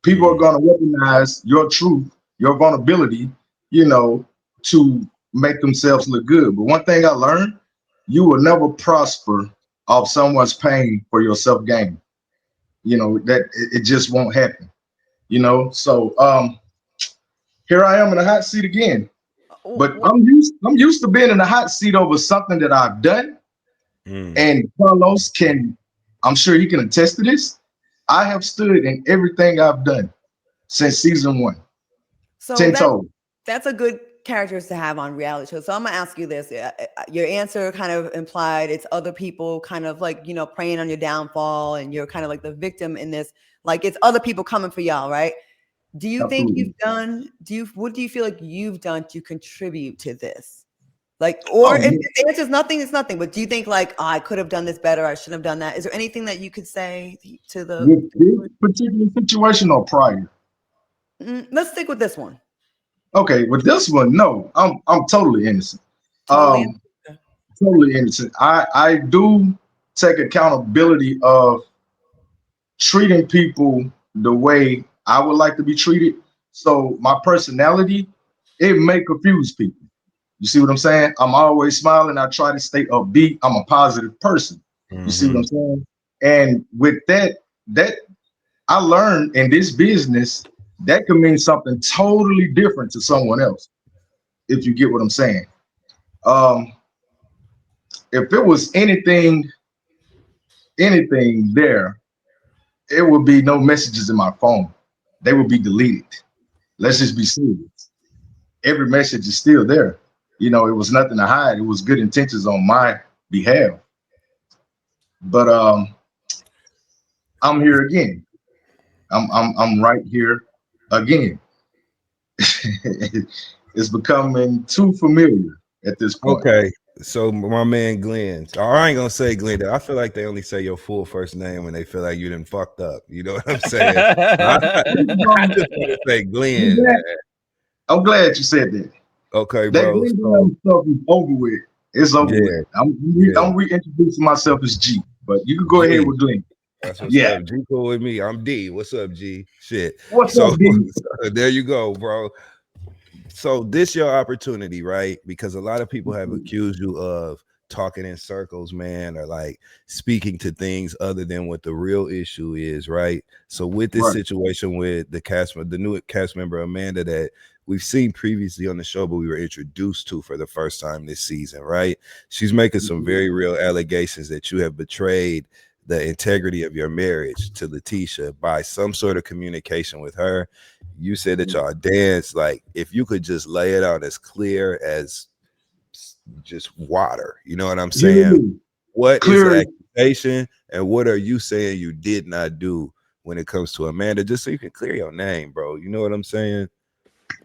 People are gonna recognize your truth, your vulnerability, to make themselves look good. But one thing I learned, you will never prosper off someone's pain for your self-gain. That it just won't happen. So here I am in the hot seat again. But I'm used to being in the hot seat over something that I've done. And Carlos I'm sure he can attest to this. I have stood in everything I've done since season 1. So 10 toes. that's a good characters to have on reality shows. So I'm gonna ask you this. Your answer kind of implied it's other people kind of like, preying on your downfall, and you're kind of like the victim in this. Like it's other people coming for y'all, right? Do you think Absolutely. what do you feel like you've done to contribute to this? Like, or if the answer is nothing, it's nothing. But do you think like, I could have done this better, I should have done that? Is there anything that you could say to the With this particular situation or prior? Let's stick with this one. Okay, with this one, no, I'm totally innocent. Totally. Totally innocent. I do take accountability of treating people the way I would like to be treated. So my personality, it may confuse people. You see what I'm saying? I'm always smiling. I try to stay upbeat. I'm a positive person. You see what I'm saying? And with that I learned in this business that can mean something totally different to someone else. If you get what I'm saying. If it was anything there, it would be no messages in my phone. They would be deleted. Let's just be serious. Every message is still there. It was nothing to hide. It was good intentions on my behalf. But I'm here again. I'm right here again. It's becoming too familiar at this point. Okay. So my man Glenn, or I ain't gonna say Glendale. I feel like they only say your full first name when they feel like you done fucked up. You know what I'm saying? I just want to say Glenn. I'm glad you said that. Okay, That bro. Glendale stuff is over with. It's over with. I'm reintroducing myself as G, but you can go ahead with Glenn. That's what's up. G cool with me. I'm D. What's up, G? Shit. What's up, D? So there you go, bro. So this your opportunity, right? Because a lot of people have accused you of talking in circles, man, or like speaking to things other than what the real issue is, right? So with this situation with the new cast member Amanda that we've seen previously on the show, but we were introduced to for the first time this season, right? She's making some very real allegations that you have betrayed the integrity of your marriage to Lateshia by some sort of communication with her. You said that y'all danced. Like, if you could just lay it out as clear as just water, you know what I'm saying? What is the accusation and what are you saying you did not do when it comes to Amanda? Just so you can clear your name, bro. You know what I'm saying?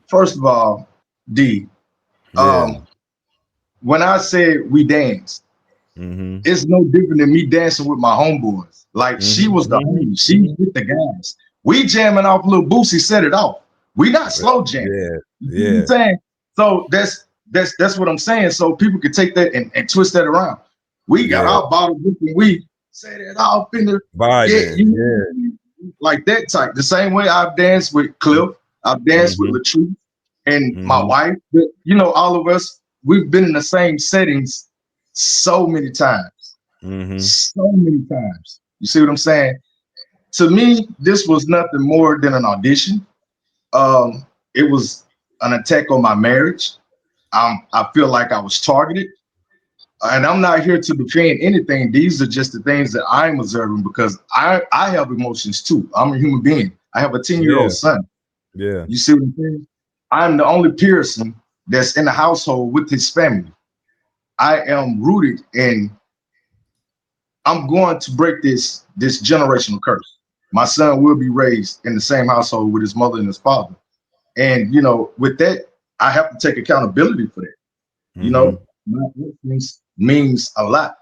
First of all, D, when I said we danced, it's no different than me dancing with my homeboys. Like she was the homie, she was with the guys. We jamming off little Boosie set it off. We not slow jamming. You know what I'm saying? So that's what I'm saying. So people can take that and twist that around. We got our bottle and we set it off in the like that type. The same way I've danced with Cliff, I've danced with Latrice and my wife. But, all of us, we've been in the same settings so many times. So many times. You see what I'm saying? To me, this was nothing more than an audition. It was an attack on my marriage. I feel like I was targeted. And I'm not here to defend anything. These are just the things that I'm observing because I have emotions too. I'm a human being. I have a 10-year-old son. Yeah. You see what I'm saying? I'm the only Pearson that's in the household with his family. I am rooted in I'm going to break this generational curse. My son will be raised in the same household with his mother and his father. And with that, I have to take accountability for that. Mm-hmm. My actions means a lot.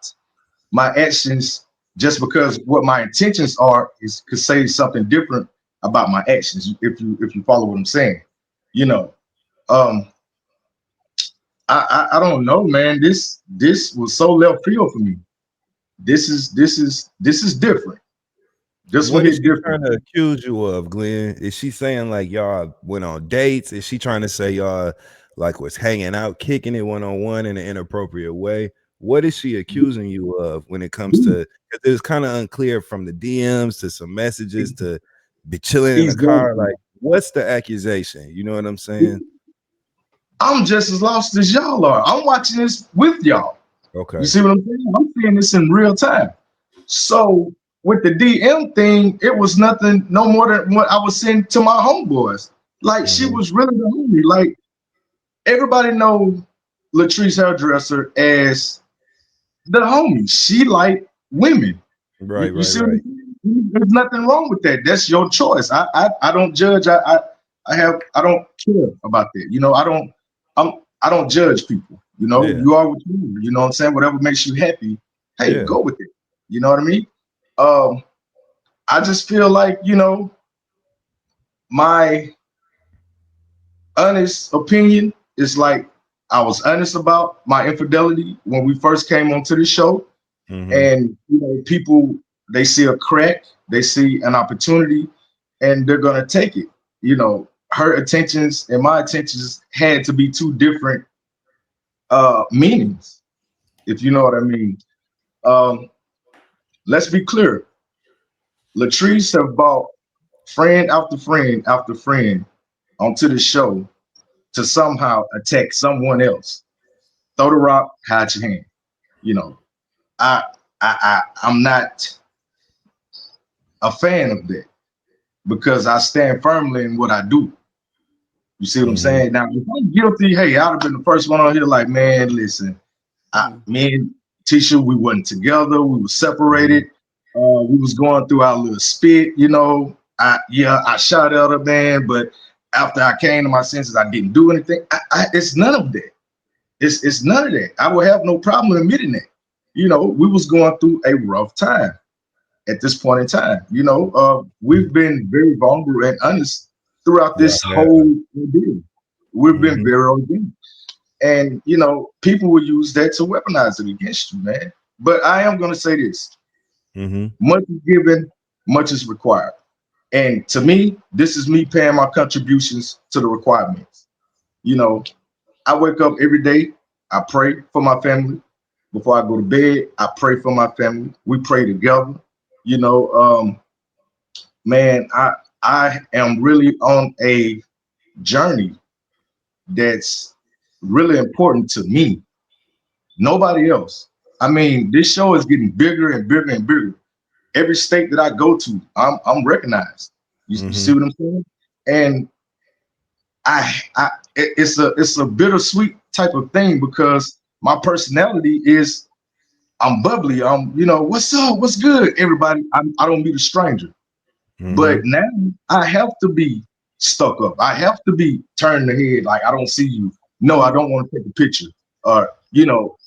My actions, just because what my intentions are, could say something different about my actions. If you follow what I'm saying, you know. Um, I don't know, man. This was so left field for me. This is different. This one What is hit she different. trying to accuse you of, Glenn? Is she saying like y'all went on dates? Is she trying to say y'all like was hanging out, kicking it one on one in an inappropriate way? What is she accusing you of when it comes to? It's kind of unclear from the DMs to some messages to be chilling in the car. Exactly. Like, what's the accusation? You know what I'm saying? I'm just as lost as y'all are. I'm watching this with y'all. You Okay. see what I'm saying? I'm seeing this in real time. So with the DM thing, it was nothing, no more than what I was saying to my homeboys. Like she Mm-hmm. was really the homie. Like everybody know Latrice hairdresser as the homie. She like women. You, Right. you Right. see what I'm Right. saying? There's nothing wrong with that. That's your choice. I don't judge. I don't care about that. I don't judge people. Yeah. You are what you are. You know what I'm saying? Whatever makes you happy, hey, Yeah. go with it. You know what I mean? Um, I just feel like, my honest opinion is like I was honest about my infidelity when we first came onto the show. Mm-hmm. And people, they see a crack, they see an opportunity, and they're gonna take it. Her intentions and my intentions had to be two different meanings, if you know what I mean. Um, let's be clear. Latrice have brought friend after friend after friend onto the show to somehow attack someone else. Throw the rock, hide your hand. You know, I I'm not a fan of that because I stand firmly in what I do. You see what I'm Mm-hmm. saying? Now, if I'm guilty, hey, I'd have been the first one on here like, man, listen, Mhm. me and Tisha, we wasn't together. We were Mm-hmm. separated. We was going through our little spit. I shot at her, man, but after I came to my senses, I didn't do anything. It's none of that. It's none of that. I would have no problem admitting that. We was going through a rough time at this point in time. We've been very vulnerable and honest throughout Yeah. this Yeah. whole ordeal. We've been Mm-hmm. very organic. And people will use that to weaponize it against you, man. But I am gonna say this: Mm-hmm. much is given, much is required. And to me, this is me paying my contributions to the requirements. You know, I wake up every day, I pray for my family. Before I go to bed, I pray for my family. We pray together. You know, man, I am really on a journey that's really important to me. Nobody else. I mean, this show is getting bigger and bigger and bigger. Every state that I go to, I'm recognized. You Mm-hmm. see what I'm saying? And it's a bittersweet type of thing because my personality is I'm bubbly. What's up? What's good, everybody? I don't meet a stranger. Mm-hmm. But now I have to be stuck up. I have to be turning the head like I don't see you. No, I don't want to take a picture. Or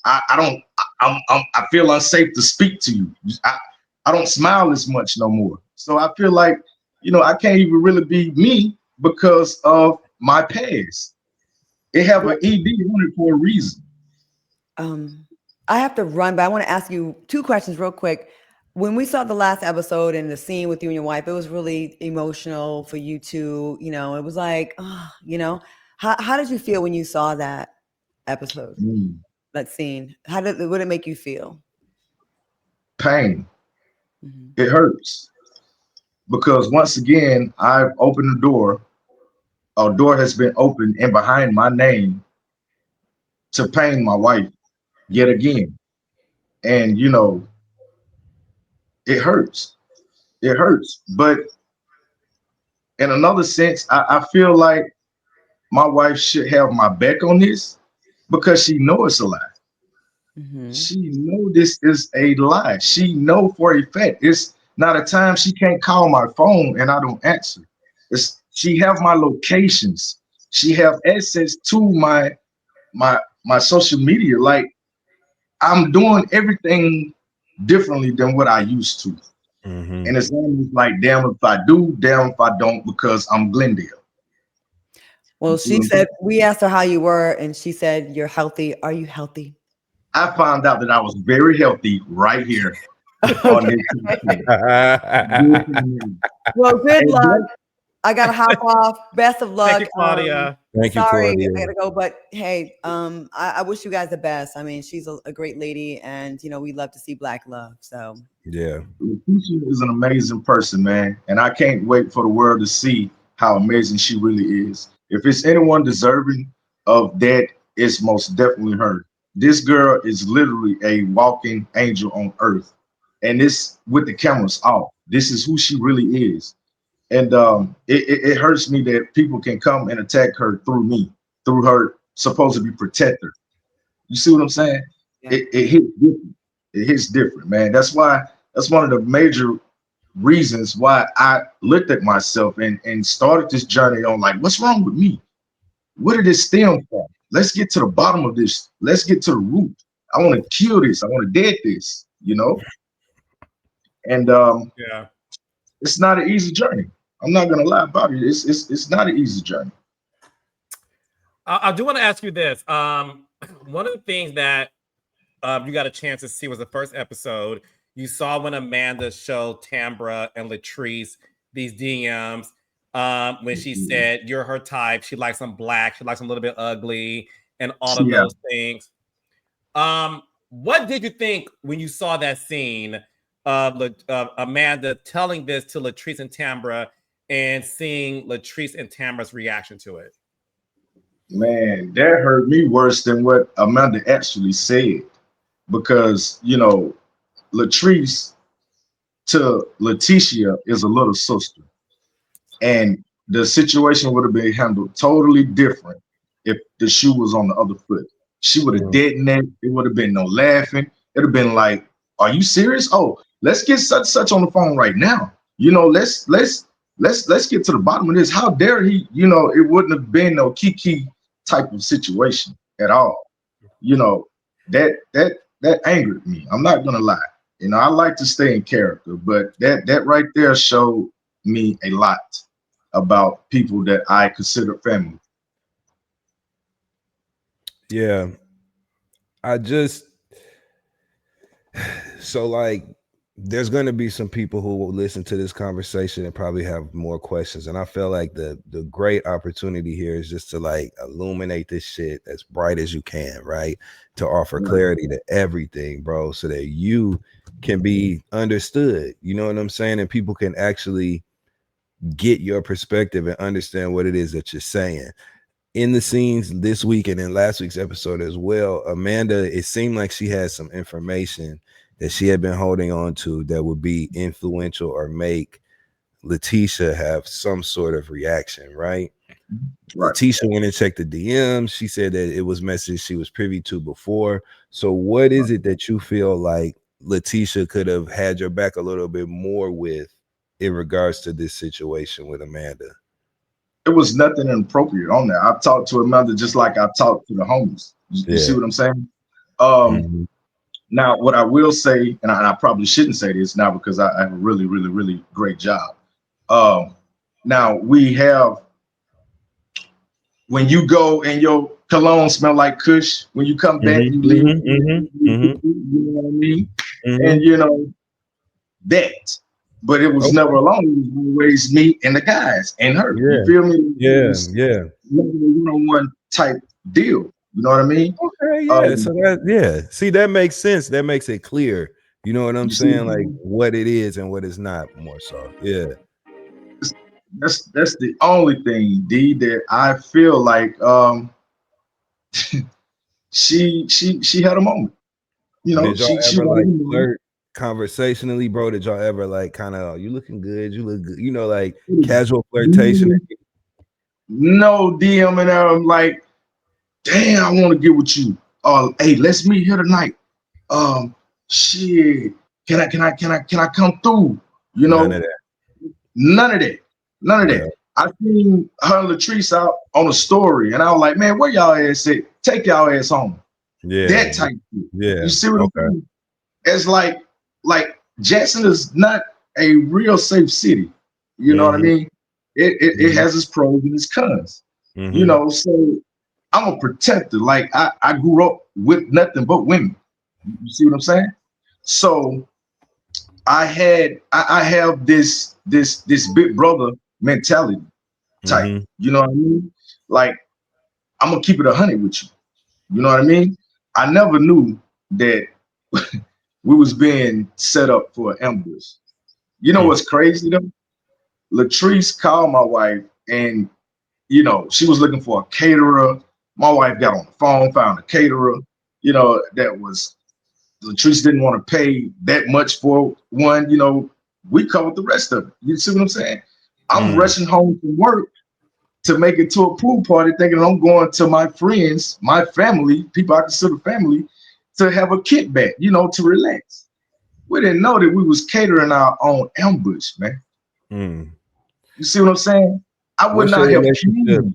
I don't. I feel unsafe to speak to you. I don't smile as much no more. So I feel like I can't even really be me because of my past. It have an ED on it for a reason. Um, I have to run, but I want to ask you two questions real quick. When we saw the last episode and the scene with you and your wife, it was really emotional for you two. It was like, how did you feel when you saw that episode, Mm. that scene? What did it make you feel? Pain. Hmm. It hurts because once again I've opened the door. A door has been opened and behind my name to pain my wife yet again. And it hurts. It hurts. But in another sense, I feel like my wife should have my back on this because she knows it's a lie. Mhm. She know this is a lie. She know for a fact. It's not a time she can't call my phone and I don't answer. It's she have my locations. She have access to my social media. Like I'm doing everything differently than what I used to. Mm-hmm. And it's almost like damn if I do, damn if I don't, because I'm Glendale. Well, she said we asked her how you were, and she said you're healthy. Are you healthy? I found out that I was very healthy right here on this podcast. Well, good And luck. I gotta hop off. Best of luck. Thank you, Claudia. Thank you, Sorry, Claudia. I gotta go. But hey, I wish you guys the best. I mean, she's a great lady, and we love to see Black love. So Yeah. Lateshia is an amazing person, man, and I can't wait for the world to see how amazing she really is. If it's anyone deserving of that, it's most definitely her. This girl is literally a walking angel on earth, and this with the cameras off. This is who she really is, and it hurts me that people can come and attack her through me, through her supposed to be protector. You see what I'm saying? yeah, It hits different. It hits different, man. That's one of the major reasons why I looked at myself and started this journey on like, what's wrong with me? Where did it stem from? Let's get to the bottom of this. Let's get to the root. I want to kill this. I want to dead this, And Yeah. it's not an easy journey. I'm not gonna lie about it. It's not an easy journey. I do want to ask you this. One of the things that you got a chance to see was the first episode. You saw when Amanda showed Tambra and Latrice these DMs when she said you're her type. She likes them black. She likes them a little bit ugly, and all of Yeah. those things. What did you think when you saw that scene of Amanda telling this to Latrice and Tambra, and seeing Latrice and Tambra's reaction to it? Man, that hurt me worse than what Amanda actually said because Latrice to Lateshia is a little sister, and the situation would have been handled totally different if the shoe was on the other foot. She would have detonated. It would have been no laughing. It'd have been like, "Are you serious? Oh, let's get such on the phone right now. Let's get to the bottom of this. How dare he? It wouldn't have been no kiki type of situation at all. You know that angered me. I'm not gonna lie. I like to stay in character, but that right there showed me a lot about people that I consider family. Yeah. I just so like there's going to be some people who will listen to this conversation and probably have more questions, and I feel like the great opportunity here is just to like illuminate this shit as bright as you can, right? To offer clarity to everything, bro, so that you can be understood, you know what I'm saying, and people can actually get your perspective and understand what it is that you're saying. In the scenes this week and in last week's episode as well, Amanda, it seemed like she had some information that she had been holding on to that would be influential or make Lateshia have some sort of reaction, right? Right. Lateshia went and checked the DMs. She said that it was messages she was privy to before. So what is it that you feel like Lateshia could have had your back a little bit more with in regards to this situation with Amanda? It was nothing inappropriate on there. I talked to Amanda just like I talked to the homies. You see what I'm saying? Now, what I will say, and I probably shouldn't say this now because I have a really, really, really great job. Now we have, when you go and your cologne smell like Kush, when you come back, you leave. You know what I mean? And that. But it was never alone. It was always me and the guys and her. You feel me? It was never a one-on-one type deal. You know what I mean? Okay, yeah. So see, that makes sense. That makes it clear. You know what I'm saying? Like what it is and what it's not, more so. Yeah. That's the only thing, D, that I feel like she had a moment. Did y'all She ever had a like moment. flirt conversationally, bro? Did y'all ever like kind of, you looking good, you look good, like casual flirtation? No DM, and I'm like, damn, I want to get with you. Hey, let's meet here tonight. Shit, can I come through? You None of know, that. none of that. None of Yeah. that. I seen her and Latrice out on a story, and I was like, man, where y'all ass at? Take y'all ass home. Yeah. That type shit. Yeah. You see what I'm Okay. saying? It's like Jackson is not a real safe city. You know what I Mm-hmm. mean? It Mm-hmm. has its pros and its cons. You Mm-hmm. know, so I'm a protector. Like I grew up with nothing but women. You see what I'm saying? So I have this big brother mentality type. Mm-hmm. You know what I mean? Like I'm gonna keep it 100 with you. You know what I mean? I never knew that we was being set up for an ambush. You know what's crazy though? Latrice called my wife, and she was looking for a caterer. My wife got on the phone, found a caterer. That was Latrice didn't want to pay that much for one. We covered the rest of it. You see what I'm saying? I'm Mm-hmm. rushing home from work to make it to a pool party, thinking I'm going to my friends, my family, people I consider family, to have a kickback, to relax. We didn't know that we was catering our own ambush, man. Mm. You see what I'm saying? I would What's your not have relationship? planned.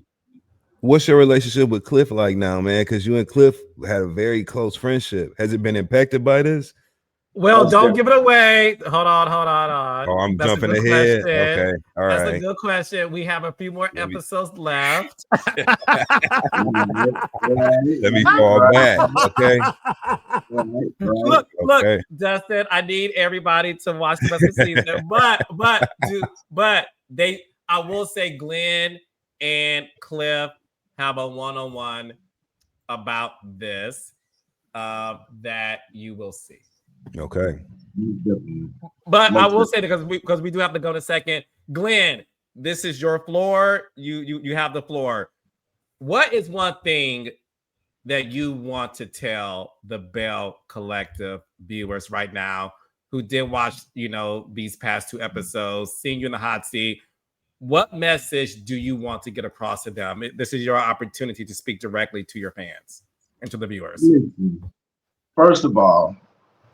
What's your relationship with Cliff like now, man? Because you and Cliff had a very close friendship. Has it been impacted by this? Well, Most don't give it definitely. away. Hold on. Oh, I'm That's a jumping good ahead. question. Okay. All That's a right. good question. We have a few more Let me episodes left. Right, right, let me fall right, back. Okay. right. Look, Okay. Justin. I need everybody to watch the rest of the season. I will say, Glenn and Cliff have a one-on-one about this that you will see. Okay. Definitely. But I Most will definitely. say, because we do have to go in a second. Glenn, this is your floor. You have the floor. What is one thing that you want to tell the Belle Collective viewers right now who did watch, these past two episodes, seeing you in the hot seat? What message do you want to get across to them? This is your opportunity to speak directly to your fans and to the viewers. Listen, first of all,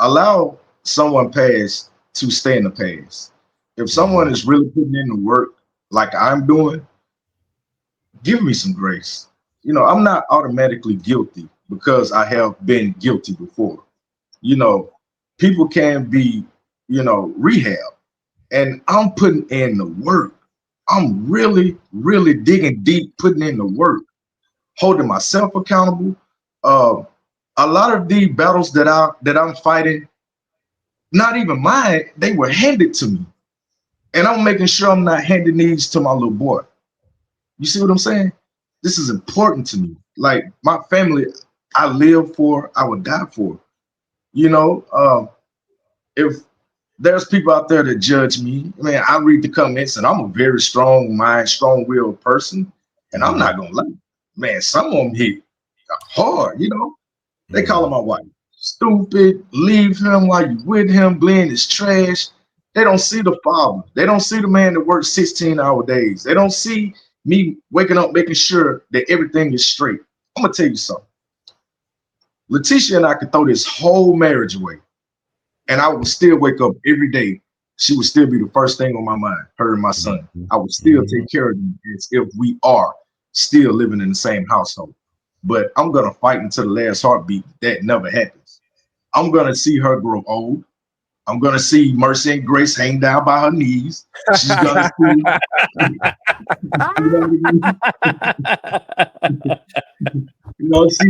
allow someone past to stay in the past. If someone Mm-hmm. is really putting in the work like I'm doing, give me some grace. I'm not automatically guilty because I have been guilty before. You know, People can be, rehab, and I'm putting in the work. I'm really, really digging deep, putting in the work, holding myself accountable. Uh, a lot of the battles that I'm fighting, not even mine, they were handed to me, and I'm making sure I'm not handing these to my little boy. You see what I'm saying? This is important to me. Like my family, I live for, I would die for. You know, if there's people out there that judge me, man, I read the comments, and I'm a very strong mind, strong-willed person, and I'm Mm-hmm. not gonna lie, man. Some of them hit hard. They calling Mm-hmm. my wife stupid. Leave him while you with him. Glenn is trash. They don't see the father. They don't see the man that works 16-hour days. They don't see me waking up, making sure that everything is straight. I'm gonna tell you something. Lateshia and I could throw this whole marriage away, and I would still wake up every day. She would still be the first thing on my mind, her and my son. I would still Mm-hmm. take care of them as if we are still living in the same household. But I'm gonna fight until the last heartbeat. That never happens. I'm gonna see her grow old. I'm gonna see Mercy and Grace hang down by her knees. She's gonna see, you know what I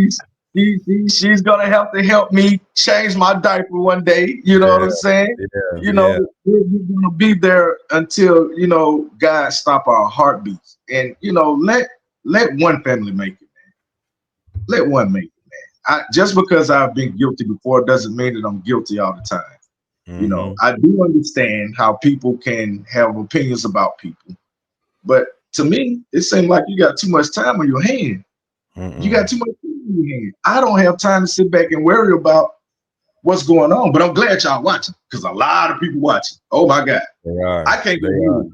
mean? She's gonna have to help me change my diaper one day. You know what I'm Yeah. saying? Yeah. Yeah. We're gonna be there until God stop our heartbeats. And let one family make it, man. Let one make it, man. Just because I've been guilty before doesn't mean that I'm guilty all the time. Mm-hmm. I do understand how people can have opinions about people, but to me, it seems like you got too much time on your hand. You got Mm-mm. too much time on your hand. I don't have time to sit back and worry about what's going on, but I'm glad y'all watching because a lot of people watching. Oh my God. They are. I can't go They are. nowhere.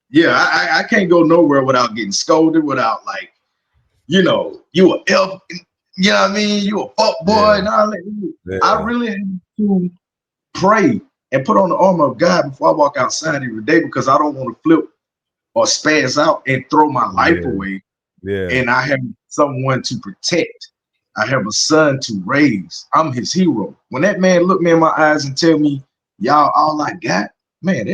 Yeah, I can't go nowhere without getting scolded, without like, you a elf. You know what I mean? You a fuck boy Yeah. and all that. Yeah. I really have to pray and put on the armor of God before I walk outside every day because I don't want to flip or spaz out and throw my life Yeah. away. Yeah. And I have someone to protect. I have a son to raise. I'm his hero. When that man look me in my eyes and tell me, y'all all I got, man,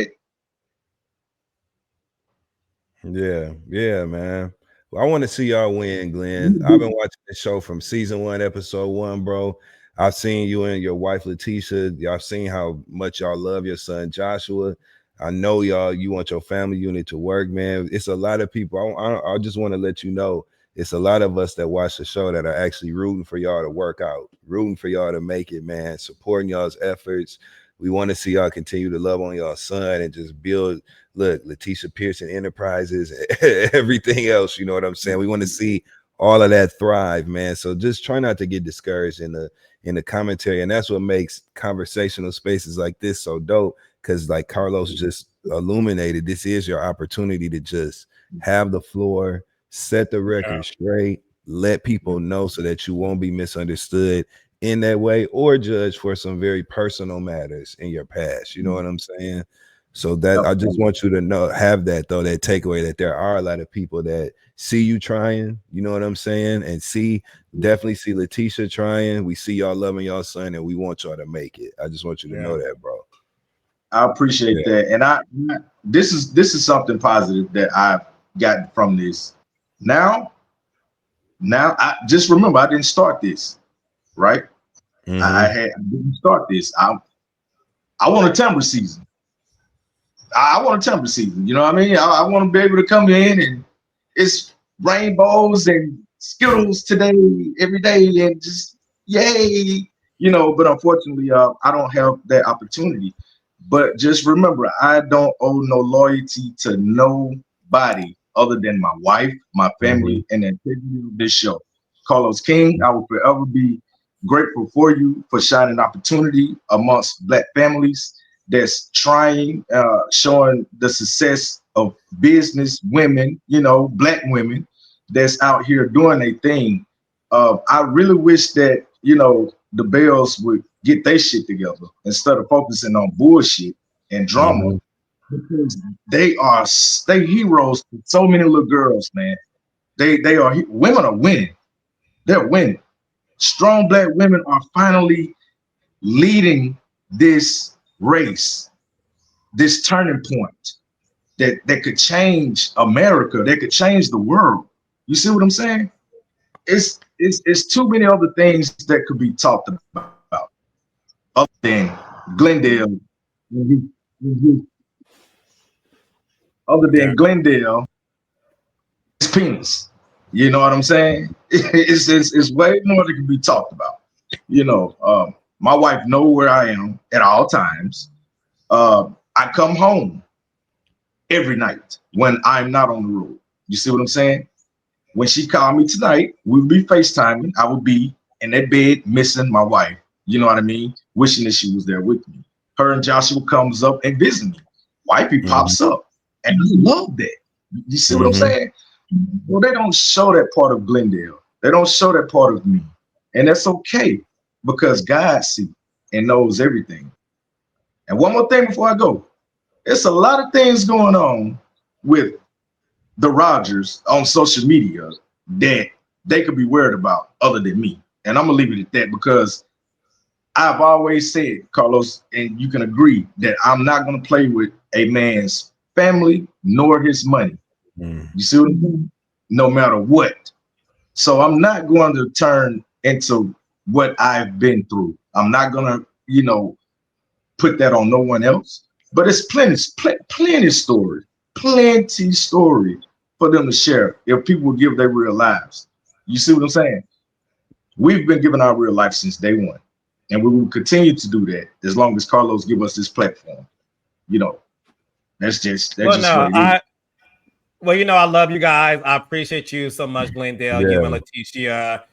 Yeah, yeah, man. Well, I want to see y'all win, Glenn. I've been watching the show from season 1, episode 1, bro. I've seen you and your wife Lateshia. Y'all seen how much y'all love your son Joshua. I know you want your family unit to work, man. It's a lot of people. I just want to let you know it's a lot of us that watch the show that are actually rooting for y'all to work out, rooting for y'all to make it, man, supporting y'all's efforts. We want to see y'all continue to love on y'all son and just build. Look, Lateshia Pearson Enterprises, everything else, you know what I'm saying? We want to see all of that thrive, man. So just try not to get discouraged in the commentary. And that's what makes conversational spaces like this so dope. Cause like Carlos just illuminated, this is your opportunity to just have the floor, set the record straight, let people know so that you won't be misunderstood in that way or judged for some very personal matters in your past. You know what I'm saying? So that I just want you to know, have that though, that takeaway that there are a lot of people that see you trying, you know what I'm saying? And definitely see Lateshia trying. We see y'all loving y'all son and we want y'all to make it. I just want you to know that, bro. I appreciate that. And this is something positive that I've gotten from this. Now I just remember I didn't start this, right? I didn't start this. I want a timber season. I want a timber season. You know what I mean? I want to be able to come in and it's rainbows and Skittles today, every day, and just yay, you know. But unfortunately, I don't have that opportunity. But just remember, I don't owe no loyalty to nobody other than my wife, my family, and the integrity of this show. Carlos King, I will forever be grateful for you for shining opportunity amongst Black families that's trying, showing the success of business women, you know, Black women that's out here doing a thing. I really wish that, you know, the Bells would get their shit together instead of focusing on bullshit and drama because they heroes to so many little girls, man. Women are winning. They're winning. Strong Black women are finally leading this race, this turning point that could change America, that could change the world. You see what I'm saying? It's too many other things that could be talked about other than Glendale. Mhm, mhm. Other than Glendale, it's penis. You know what I'm saying? It's way more that can be talked about. You know, my wife know where I am at all times. I come home every night when I'm not on the road. You see what I'm saying? When she called me tonight, we'll be FaceTiming. I will be in that bed missing my wife. You know what I mean? Wishing that she was there with me. Her and Joshua comes up and visit me. Wifey pops up. And I love that. You see what I'm saying? Well, they don't show that part of Glendale. They don't show that part of me. And that's okay because God sees and knows everything. And one more thing before I go. It's a lot of things going on with the Rogers on social media that they could be worried about other than me. And I'm gonna leave it at that because I've always said, Carlos, and you can agree that I'm not gonna play with a man's family nor his money. You see what I'm saying? No matter what. So I'm not going to turn into what I've been through. I'm not gonna, you know, put that on no one else. But it's plenty story for them to share if people will give their real lives. You see what I'm saying? We've been giving our real life since day one, and we will continue to do that as long as Carlos give us this platform. You know, that's just what it is. Well, you know, I love you guys. I appreciate you so much, Glendale. You and Lateshia.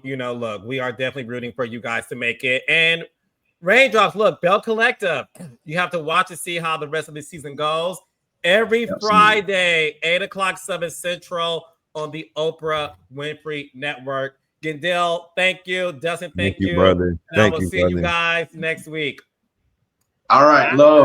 You know, look, we are definitely rooting for you guys to make it. And Raindrops, look, Belle Collective. You have to watch to see how the rest of the season goes. Every Friday, 8 o'clock, 7 Central on the Oprah Winfrey Network. Gizelle, thank you. Dustin, Thank thank you, you. brother. And I Thank will you, see you brother. guys next week. All right, love.